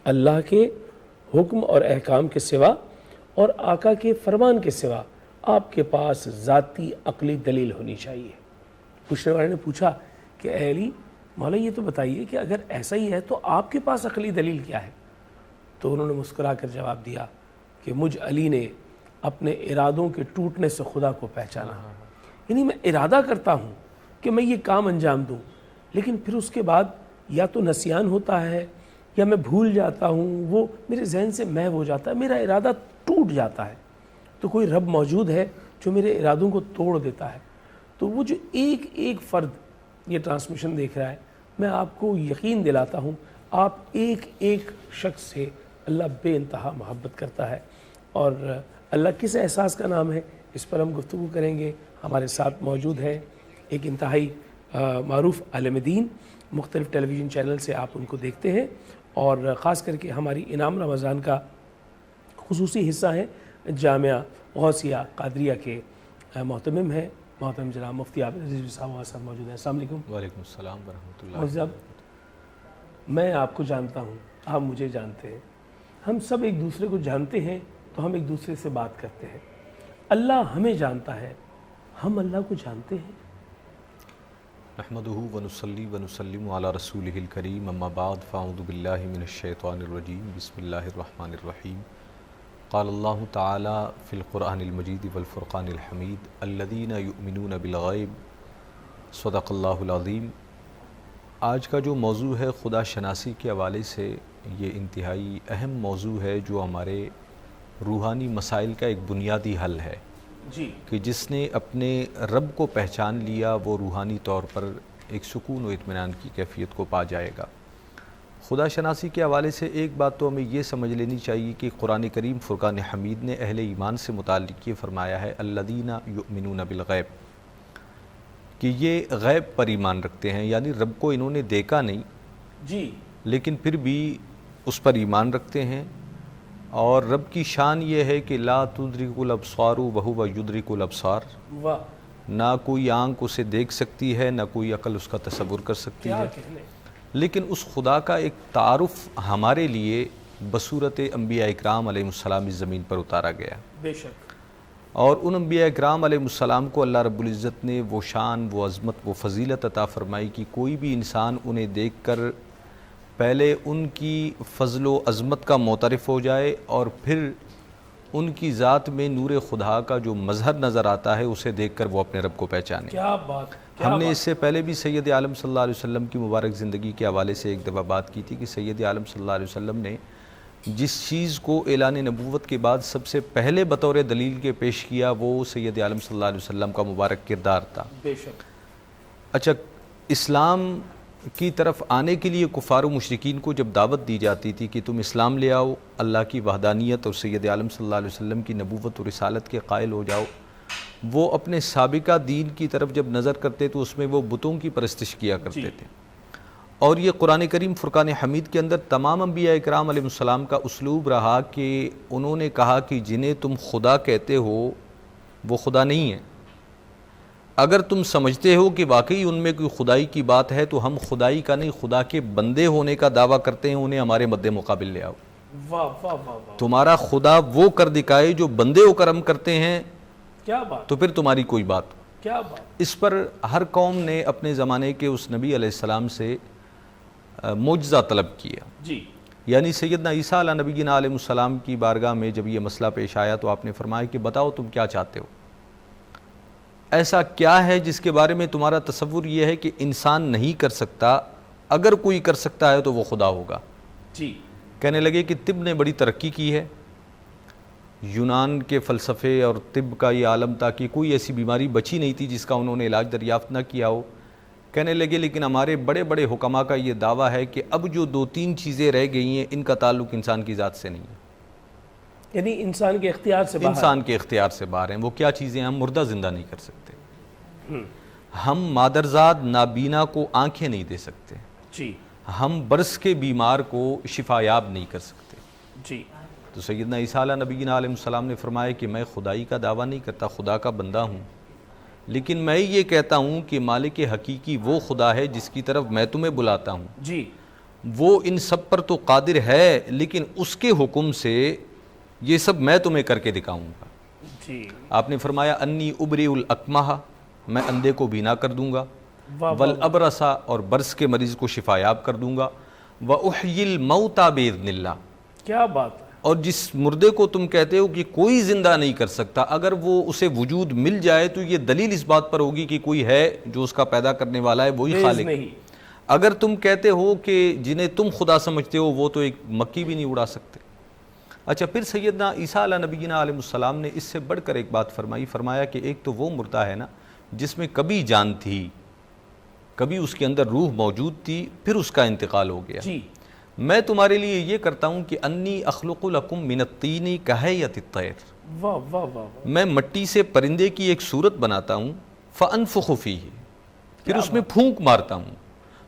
اللہ کے حکم اور احکام کے سوا اور آقا کے فرمان کے سوا آپ کے پاس ذاتی عقلی دلیل ہونی چاہیے. پوچھنے والے نے پوچھا کہ اے علی مولا یہ تو بتائیے کہ اگر ایسا ہی ہے تو آپ کے پاس عقلی دلیل کیا ہے؟ تو انہوں نے مسکرا کر جواب دیا کہ مجھ علی نے اپنے ارادوں کے ٹوٹنے سے خدا کو پہچانا. یعنی میں ارادہ کرتا ہوں کہ میں یہ کام انجام دوں, لیکن پھر اس کے بعد یا تو نسیان ہوتا ہے یا میں بھول جاتا ہوں, وہ میرے ذہن سے محو ہو جاتا ہے, میرا ارادہ ٹوٹ جاتا ہے. تو کوئی رب موجود ہے جو میرے ارادوں کو توڑ دیتا ہے. تو وہ جو ایک ایک فرد یہ ٹرانسمیشن دیکھ رہا ہے, میں آپ کو یقین دلاتا ہوں آپ ایک ایک شخص سے اللہ بے انتہا محبت کرتا ہے. اور اللہ کس احساس کا نام ہے اس پر ہم گفتگو کریں گے. ہمارے ساتھ موجود ہیں ایک انتہائی معروف عالم دین مختلف ٹیلی ویژن چینل سے آپ ان کو دیکھتے ہیں، اور خاص کر کے ہماری انعام رمضان کا خصوصی حصہ ہیں جامعہ غوثیہ قادریہ کے محتمم ہیں محترم جناب مفتی عابد عزیز صاحب ہمارے ساتھ موجود ہیں۔ السلام علیکم۔ وعلیکم السلام ورحمۃ اللہ۔ مفتی صاحب، میں آپ کو جانتا ہوں، آپ مجھے جانتے ہیں، ہم سب ایک دوسرے کو جانتے ہیں تو ہم ایک دوسرے سے بات کرتے ہیں۔ اللہ ہمیں جانتا ہے، ہم اللہ کو جانتے ہیں۔ نحمدہ ونصلی ونسلم علی رسولہ الکریم، اما بعد فاعوذ باللہ من الشیطان الرجیم، بسم اللہ الرحمن الرحیم۔ قال اللہ تعالی فی القرآن المجید والفرقان الحمید، الذین یؤمنون بالغیب، صدق اللہ العظیم۔ آج کا جو موضوع ہے خدا شناسی کے حوالے سے، یہ انتہائی اہم موضوع ہے جو ہمارے روحانی مسائل کا ایک بنیادی حل ہے جی، کہ جس نے اپنے رب کو پہچان لیا وہ روحانی طور پر ایک سکون و اطمینان کی کیفیت کو پا جائے گا۔ خدا شناسی کے حوالے سے ایک بات تو ہمیں یہ سمجھ لینی چاہیے کہ قرآن کریم فرقان حمید نے اہل ایمان سے متعلق یہ فرمایا ہے الذین یؤمنون بالغیب، کہ یہ غیب پر ایمان رکھتے ہیں، یعنی رب کو انہوں نے دیکھا نہیں جی، لیکن پھر بھی اس پر ایمان رکھتے ہیں۔ اور رب کی شان یہ ہے کہ لا تدرک الابصار وہو یدرک الابصار، واہ، نہ کوئی آنکھ اسے دیکھ سکتی ہے، نہ کوئی عقل اس کا تصور کر سکتی کیا ہے، کہنے۔ لیکن اس خدا کا ایک تعارف ہمارے لیے بصورت انبیاء اکرام علیہ السلام اس زمین پر اتارا گیا، بے شک، اور ان انبیاء اکرام علیہ السلام کو اللہ رب العزت نے وہ شان، وہ عظمت، وہ فضیلت عطا فرمائی کہ کوئی بھی انسان انہیں دیکھ کر پہلے ان کی فضل و عظمت کا معترف ہو جائے، اور پھر ان کی ذات میں نور خدا کا جو مظہر نظر آتا ہے اسے دیکھ کر وہ اپنے رب کو پہچانے۔ کیا بات، ہم نے اس سے پہلے بھی سید عالم صلی اللہ علیہ وسلم کی مبارک زندگی کے حوالے سے ایک دفعہ بات کی تھی کہ سید عالم صلی اللہ علیہ وسلم نے جس چیز کو اعلان نبوت کے بعد سب سے پہلے بطور دلیل کے پیش کیا وہ سید عالم صلی اللہ علیہ وسلم کا مبارک کردار تھا۔ بے شک، اچھا، اسلام کی طرف آنے کے لیے کفار و مشرکین کو جب دعوت دی جاتی تھی کہ تم اسلام لے آؤ، اللہ کی وحدانیت اور سید عالم صلی اللہ علیہ وسلم کی نبوت و رسالت کے قائل ہو جاؤ، وہ اپنے سابقہ دین کی طرف جب نظر کرتے تو اس میں وہ بتوں کی پرستش کیا کرتے تھے۔ اور یہ قرآن کریم فرقان حمید کے اندر تمام انبیاء اکرام علیہ السلام کا اسلوب رہا کہ انہوں نے کہا کہ جنہیں تم خدا کہتے ہو وہ خدا نہیں ہے، اگر تم سمجھتے ہو کہ واقعی ان میں کوئی خدائی کی بات ہے تو ہم خدائی کا نہیں خدا کے بندے ہونے کا دعویٰ کرتے ہیں، انہیں ہمارے مد مقابل لے آؤ، واہ واہ واہ واہ، تمہارا خدا وہ کر دکھائے جو بندے و کرم کرتے ہیں، کیا بات، تو پھر تمہاری کوئی بات۔ کیا بات، اس پر ہر قوم نے اپنے زمانے کے اس نبی علیہ السلام سے معجزہ طلب کیا، جی، یعنی سیدنا عیسیٰ علیہ نبینا علیہ السلام کی بارگاہ میں جب یہ مسئلہ پیش آیا تو آپ نے فرمایا کہ بتاؤ تم کیا چاہتے ہو، ایسا کیا ہے جس کے بارے میں تمہارا تصور یہ ہے کہ انسان نہیں کر سکتا، اگر کوئی کر سکتا ہے تو وہ خدا ہوگا۔ جی، کہنے لگے کہ طب نے بڑی ترقی کی ہے، یونان کے فلسفے اور طب کا یہ عالم تھا کہ کوئی ایسی بیماری بچی نہیں تھی جس کا انہوں نے علاج دریافت نہ کیا ہو۔ کہنے لگے لیکن ہمارے بڑے بڑے حکماء کا یہ دعویٰ ہے کہ اب جو 2-3 چیزیں رہ گئی ہیں ان کا تعلق انسان کی ذات سے نہیں ہے، یعنی انسان کے اختیار سے باہر، انسان کے اختیار سے باہر ہیں۔ وہ کیا چیزیں ہم مردہ زندہ نہیں کر سکتے، ہم مادرزاد نابینا کو آنکھیں نہیں دے سکتے، جی، ہم برس کے بیمار کو شفایاب نہیں کر سکتے۔ جی، تو سیدنا عیسیٰ علیہ نبینا علیہ السلام نے فرمایا کہ میں خدائی کا دعویٰ نہیں کرتا، خدا کا بندہ ہوں، لیکن میں یہ کہتا ہوں کہ مالک حقیقی وہ خدا ہے جس کی طرف میں تمہیں بلاتا ہوں، جی، وہ ان سب پر تو قادر ہے لیکن اس کے حکم سے یہ سب میں تمہیں کر کے دکھاؤں گا۔ جی، آپ نے فرمایا انی ابری الاکمہ، میں اندھے کو بینا کر دوں گا، والابرصا، اور برس کے مریض کو شفایاب کر دوں گا، واحیی الموتى باذن اللہ، کیا بات ہے، اور جس مردے کو تم کہتے ہو کہ کوئی زندہ نہیں کر سکتا، اگر وہ اسے وجود مل جائے تو یہ دلیل اس بات پر ہوگی کہ کوئی ہے جو اس کا پیدا کرنے والا ہے، وہی خالق ہے۔ اگر تم کہتے ہو کہ جنہیں تم خدا سمجھتے ہو وہ تو ایک مکی بھی نہیں اڑا سکتے۔ اچھا، پھر سیدنا عیسیٰ علیہ نبینا علیہ السلام نے اس سے بڑھ کر ایک بات فرمائی، فرمایا کہ ایک تو وہ مردہ ہے نا جس میں کبھی جان تھی، کبھی اس کے اندر روح موجود تھی، پھر اس کا انتقال ہو گیا، جی، میں تمہارے لیے یہ کرتا ہوں کہ انی اخلق لکم من الطین کہیۃ الطیر، واہ واہ واہ، میں مٹی سے پرندے کی ایک صورت بناتا ہوں، فانفخ فیہ، پھر اس میں پھونک مارتا ہوں،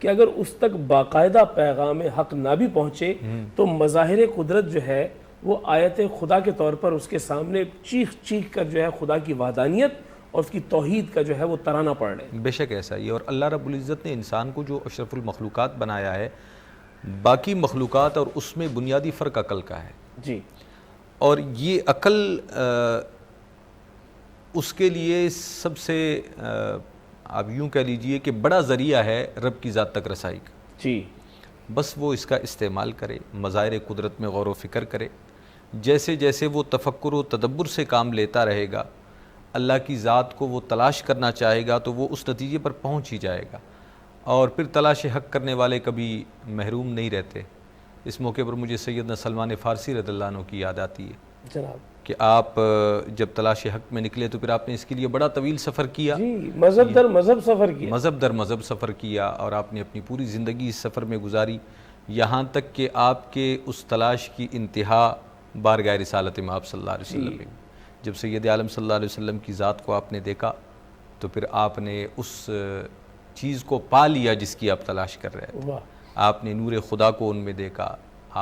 کہ اگر اس تک باقاعدہ پیغام حق نہ بھی پہنچے تو مظاہر قدرت جو ہے وہ آیت خدا کے طور پر اس کے سامنے چیخ چیخ کر جو ہے خدا کی وحدانیت اور اس کی توحید کا جو ہے وہ ترانہ پڑھ رہے ہیں۔ بے شک ایسا ہی ہے، اور اللہ رب العزت نے انسان کو جو اشرف المخلوقات بنایا ہے، باقی مخلوقات اور اس میں بنیادی فرق عقل کا ہے جی، اور یہ عقل اس کے لیے سب سے آپ یوں کہہ لیجئے کہ بڑا ذریعہ ہے رب کی ذات تک رسائی کا۔ جی، بس وہ اس کا استعمال کرے، مظاہر قدرت میں غور و فکر کرے، جیسے جیسے وہ تفکر و تدبر سے کام لیتا رہے گا، اللہ کی ذات کو وہ تلاش کرنا چاہے گا تو وہ اس نتیجے پر پہنچ ہی جائے گا، اور پھر تلاش حق کرنے والے کبھی محروم نہیں رہتے۔ اس موقع پر مجھے سیدنا سلمان فارسی رضی اللہ عنہ کی یاد آتی ہے جناب کہ آپ جب تلاش حق میں نکلے تو پھر آپ نے اس کے لیے بڑا طویل سفر کیا، جی، مذہب در مذہب سفر کیا، مذہب در مذہب سفر کیا، اور آپ نے اپنی پوری زندگی اس سفر میں گزاری، یہاں تک کہ آپ کے اس تلاش کی انتہا بارگاہ رسالت مآب صلی اللہ علیہ وسلم میں۔ جب سید عالم صلی اللہ علیہ وسلم کی ذات کو آپ نے دیکھا تو پھر آپ نے اس چیز کو پا لیا جس کی آپ تلاش کر رہے تھے، آپ نے نور خدا کو ان میں دیکھا،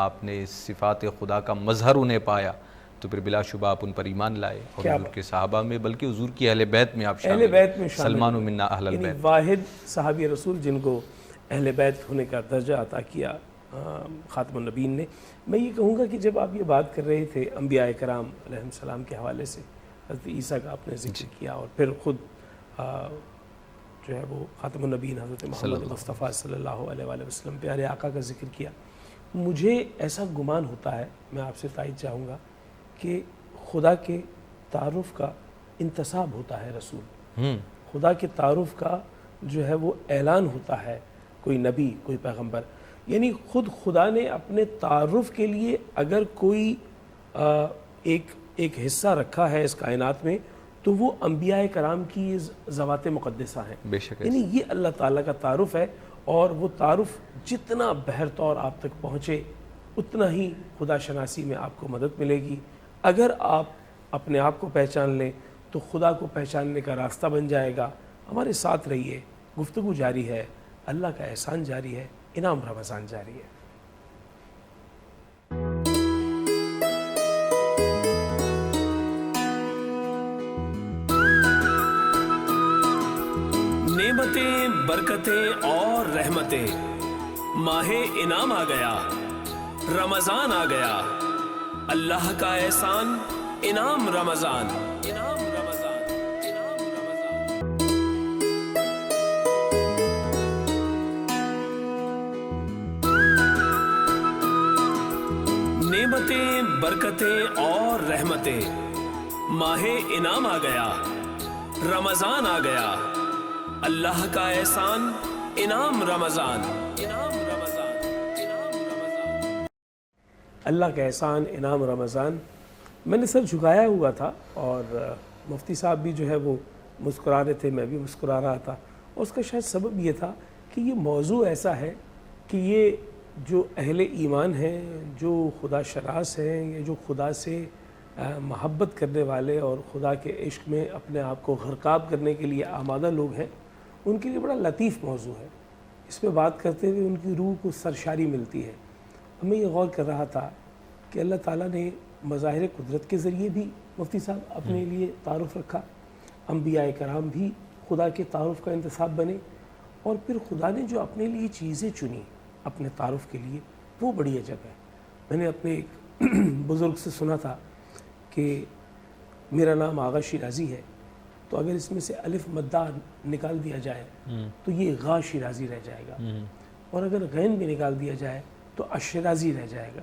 آپ نے صفات خدا کا مظہر انہیں پایا، تو پھر بلا شبہ آپ ان پر ایمان لائے، اور حضور کے صحابہ میں بلکہ حضور کی اہل بیت میں آپ شامل ہیں، سلمان منا اہل البیت، یعنی واحد صحابی رسول جن کو اہل بیت ہونے کا درجہ عطا کیا خاتم النبیین نے۔ میں یہ کہوں گا کہ جب آپ یہ بات کر رہے تھے انبیاء کرام علیہ السلام کے حوالے سے، حضرت عیسیٰ کا آپ نے ذکر کیا، اور پھر خود جو ہے وہ خاتم النبیین حضرت محمد مصطفیٰ صلی اللہ علیہ وآلہ وسلم پیارے آقا کا ذکر کیا، مجھے ایسا گمان ہوتا ہے، میں آپ سے تائید چاہوں گا کہ خدا کے تعارف کا انتصاب ہوتا ہے رسول، خدا کے تعارف کا جو ہے وہ اعلان ہوتا ہے کوئی نبی، کوئی پیغمبر، یعنی خود خدا نے اپنے تعارف کے لیے اگر کوئی ایک حصہ رکھا ہے اس کائنات میں تو وہ انبیاء کرام کی ذوات مقدسہ ہیں، بے شک، یعنی یہ اللہ تعالیٰ کا تعارف ہے، اور وہ تعارف جتنا بہر طور آپ تک پہنچے اتنا ہی خدا شناسی میں آپ کو مدد ملے گی۔ اگر آپ اپنے آپ کو پہچان لیں تو خدا کو پہچاننے کا راستہ بن جائے گا۔ ہمارے ساتھ رہیے، گفتگو جاری ہے، اللہ کا احسان جاری ہے، انعام رمضان جاری ہے۔ نعمتیں، برکتیں اور رحمتیں، ماہ انعام آ گیا، رمضان آ گیا، اللہ کا احسان انعام رمضان، انعام رمضان، انعام رمضان۔ نعمتیں، برکتیں اور رحمتیں، ماہ انعام آ گیا، رمضان آ گیا، اللہ کا احسان انعام رمضان، انعام رمضان، انعام رمضان۔ اللہ کا احسان انعام رمضان۔ میں نے سر جھکایا ہوا تھا اور مفتی صاحب بھی جو ہے وہ مسکرا رہے تھے، میں بھی مسکرا رہا تھا، اور اس کا شاید سبب یہ تھا کہ یہ موضوع ایسا ہے کہ یہ جو اہل ایمان ہیں، جو خدا شناس ہیں، یا جو خدا سے محبت کرنے والے اور خدا کے عشق میں اپنے آپ کو غرقاب کرنے کے لیے آمادہ لوگ ہیں، ان کے لیے بڑا لطیف موضوع ہے۔ اس پہ بات کرتے ہوئے ان کی روح کو سرشاری ملتی ہے۔ میں یہ غور کر رہا تھا کہ اللہ تعالیٰ نے مظاہر قدرت کے ذریعے بھی مفتی صاحب اپنے لیے تعارف رکھا، انبیاء کرام بھی خدا کے تعارف کا انتصاب بنے، اور پھر خدا نے جو اپنے لیے چیزیں چنی اپنے تعارف کے لیے وہ بڑی عجب ہے۔ میں نے اپنے ایک بزرگ سے سنا تھا کہ میرا نام آغا شیرازی ہے، تو اگر اس میں سے الف مدہ نکال دیا جائے تو یہ غا شیرازی رہ جائے گا، اور اگر غین بھی نکال دیا جائے تو اشرازی رہ جائے گا،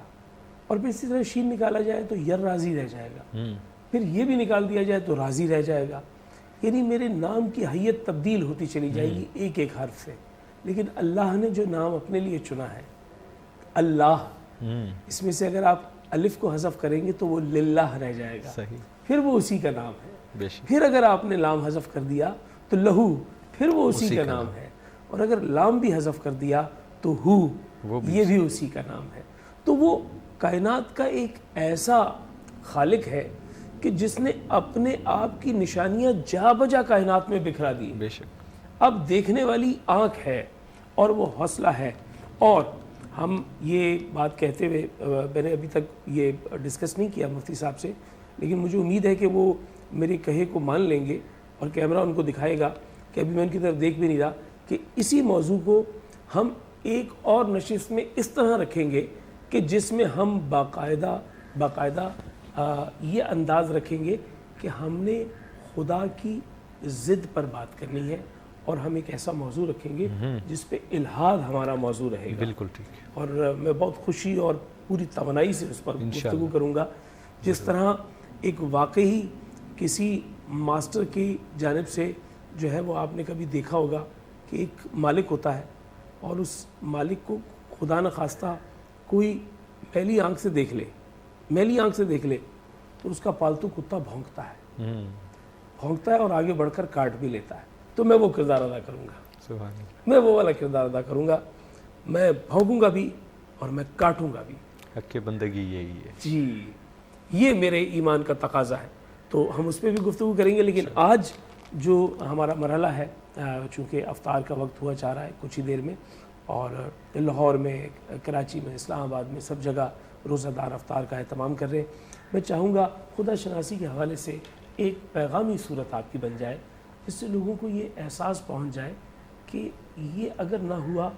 اور پھر اسی طرح شین نکالا جائے تو یر رازی رہ جائے گا، پھر یہ بھی نکال دیا جائے تو رازی رہ جائے گا۔ یعنی میرے نام کی حیت تبدیل ہوتی چلی جائے گی ایک ایک حرف سے، لیکن اللہ نے جو نام اپنے لیے چنا ہے اللہ، اس میں سے اگر آپ الف کو حذف کریں گے تو وہ للہ رہ جائے گا، پھر وہ اسی کا نام ہے۔ پھر اگر آپ نے لام حذف کر دیا تو لہو، پھر وہ اسی کا نام ہے، اور اگر لام بھی حذف کر دیا تو ہو، یہ بھی اسی کا نام ہے۔ تو وہ کائنات کا ایک ایسا خالق ہے کہ جس نے اپنے آپ کی نشانیاں جا بجا کائنات میں بکھرا دی۔ بے شک۔ اب دیکھنے والی آنکھ ہے، اور وہ حوصلہ ہے. اور ہم یہ بات کہتے ہوئے میں نے ابھی تک یہ ڈسکس نہیں کیا مفتی صاحب سے، لیکن مجھے امید ہے کہ وہ میرے کہے کو مان لیں گے اور کیمرہ ان کو دکھائے گا کہ ابھی میں ان کی طرف دیکھ بھی نہیں رہا، کہ اسی موضوع کو ہم ایک اور نشست میں اس طرح رکھیں گے کہ جس میں ہم باقاعدہ یہ انداز رکھیں گے کہ ہم نے خدا کی ضد پر بات کرنی ہے، اور ہم ایک ایسا موضوع رکھیں گے جس پہ الحاد ہمارا موضوع رہے گا. بالکل ٹھیک ہے. اور میں بہت خوشی اور پوری توانائی سے اس پر گفتگو کروں گا. جس طرح ایک واقعی کسی ماسٹر کی جانب سے جو ہے وہ آپ نے کبھی دیکھا ہوگا کہ ایک مالک ہوتا ہے اور اس مالک کو خدا نخواستہ کوئی میلی آنکھ سے دیکھ لے تو اس کا پالتو کتا بھونکتا ہے اور آگے بڑھ کر کاٹ بھی لیتا ہے. تو میں وہ کردار ادا کروں گا، میں وہ والا کردار ادا کروں گا. میں بھونکوں گا بھی اور میں کاٹوں گا بھی. حق بندگی یہی ہے جی، یہ میرے ایمان کا تقاضا ہے. تو ہم اس پہ بھی گفتگو کریں گے، لیکن آج جو ہمارا مرحلہ ہے، چونکہ افطار کا وقت ہوا چاہ رہا ہے کچھ ہی دیر میں، اور لاہور میں، کراچی میں، اسلام آباد میں سب جگہ روزہ دار افطار کا اہتمام کر رہے ہیں. میں چاہوں گا خدا شناسی کے حوالے سے ایک پیغامی صورت آپ کی بن جائے، جس سے لوگوں کو یہ احساس پہنچ جائے کہ یہ اگر نہ ہوا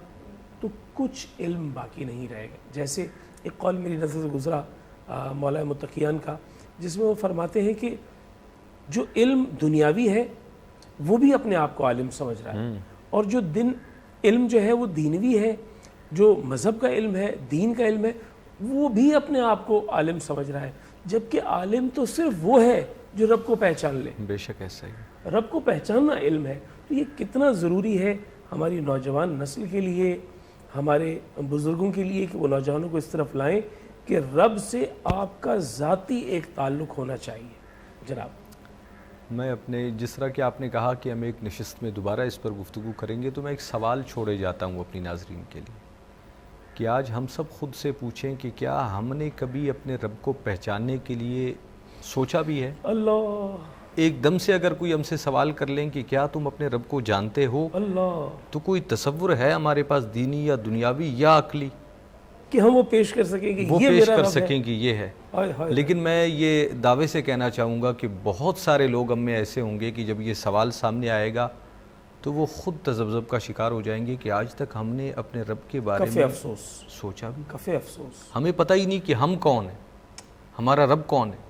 تو کچھ علم باقی نہیں رہے گا. جیسے ایک قول میری نظر سے گزرا مولا متقیان کا، جس میں وہ فرماتے ہیں کہ جو علم دنیاوی ہے وہ بھی اپنے آپ کو عالم سمجھ رہا ہے، اور جو علم جو ہے وہ دینوی ہے، جو مذہب کا علم ہے، دین کا علم ہے، وہ بھی اپنے آپ کو عالم سمجھ رہا ہے. جبکہ عالم تو صرف وہ ہے جو رب کو پہچان لے. بے شک ایسا ہی. رب کو پہچاننا علم ہے. تو یہ کتنا ضروری ہے ہماری نوجوان نسل کے لیے، ہمارے بزرگوں کے لیے، کہ وہ نوجوانوں کو اس طرف لائیں کہ رب سے آپ کا ذاتی ایک تعلق ہونا چاہیے. جناب، میں اپنے جس طرح کہ آپ نے کہا کہ ہم ایک نشست میں دوبارہ اس پر گفتگو کریں گے، تو میں ایک سوال چھوڑے جاتا ہوں اپنی ناظرین کے لیے کہ آج ہم سب خود سے پوچھیں کہ کیا ہم نے کبھی اپنے رب کو پہچاننے کے لیے سوچا بھی ہے؟ اللہ، ایک دم سے اگر کوئی ہم سے سوال کر لیں کہ کیا تم اپنے رب کو جانتے ہو، اللہ، تو کوئی تصور ہے ہمارے پاس دینی یا دنیاوی یا عقلی کہ ہم وہ پیش کر سکیں کہ وہ یہ پیش میرا کر رب سکیں کہ یہ ہے؟ ہے. لیکن میں یہ دعوے سے کہنا چاہوں گا کہ بہت سارے لوگ ہم میں ایسے ہوں گے کہ جب یہ سوال سامنے آئے گا تو وہ خود تذبذب کا شکار ہو جائیں گے کہ آج تک ہم نے اپنے رب کے بارے میں سوچا بھی، کفے افسوس، ہمیں پتہ ہی نہیں کہ ہم کون ہیں، ہمارا رب کون ہے.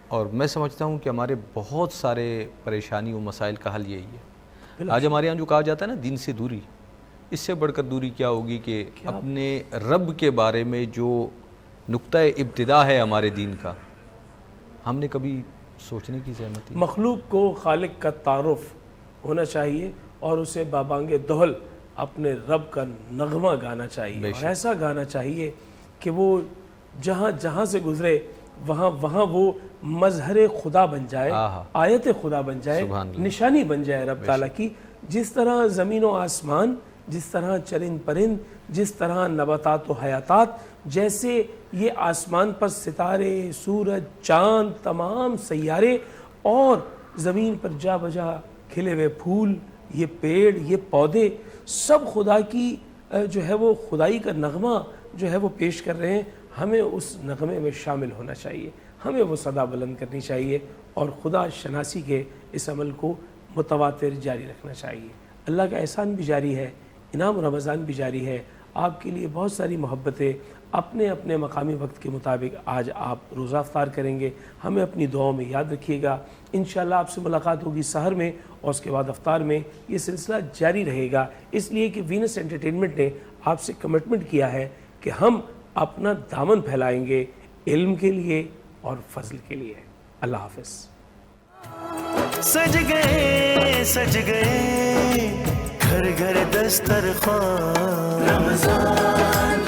اور میں سمجھتا ہوں کہ ہمارے بہت سارے پریشانی و مسائل کا حل یہی ہے. آج ہمارے یہاں جو کہا جاتا ہے نا دین سے دوری، اس سے بڑھ کر دوری کیا ہوگی کہ اپنے رب کے بارے میں جو نقطہ ابتدا ہے ہمارے دین کا، ہم نے کبھی سوچنے کی زحمت ہی. مخلوق کو خالق کا تعارف ہونا چاہیے اور اسے بابانگ دہل اپنے رب کا نغمہ گانا چاہیے، اور ایسا گانا چاہیے کہ وہ جہاں جہاں سے گزرے وہاں وہاں وہ مظہر خدا بن جائے، آیت خدا بن جائے، نشانی بن جائے رب تعالیٰ کی. جس طرح زمین و آسمان، جس طرح چرند پرند، جس طرح نباتات و حیاتات، جیسے یہ آسمان پر ستارے، سورج، چاند، تمام سیارے، اور زمین پر جا بجا کھلے ہوئے پھول، یہ پیڑ، یہ پودے، سب خدا کی جو ہے وہ خدائی کا نغمہ جو ہے وہ پیش کر رہے ہیں. ہمیں اس نغمے میں شامل ہونا چاہیے، ہمیں وہ صدا بلند کرنی چاہیے، اور خدا شناسی کے اس عمل کو متواتر جاری رکھنا چاہیے. اللہ کا احسان بھی جاری ہے، انعام رمضان بھی جاری ہے. آپ کے لیے بہت ساری محبتیں اپنے اپنے مقامی وقت کے مطابق آج آپ روزہ افطار کریں گے. ہمیں اپنی دعاؤں میں یاد رکھیے گا. انشاءاللہ آپ سے ملاقات ہوگی سحر میں، اور اس کے بعد افطار میں. یہ سلسلہ جاری رہے گا، اس لیے کہ وینس انٹرٹینمنٹ نے آپ سے کمٹمنٹ کیا ہے کہ ہم اپنا دامن پھیلائیں گے علم کے لیے اور فضل کے لیے. اللہ حافظ. سج گئے گھر گھر دسترخوان، رمضان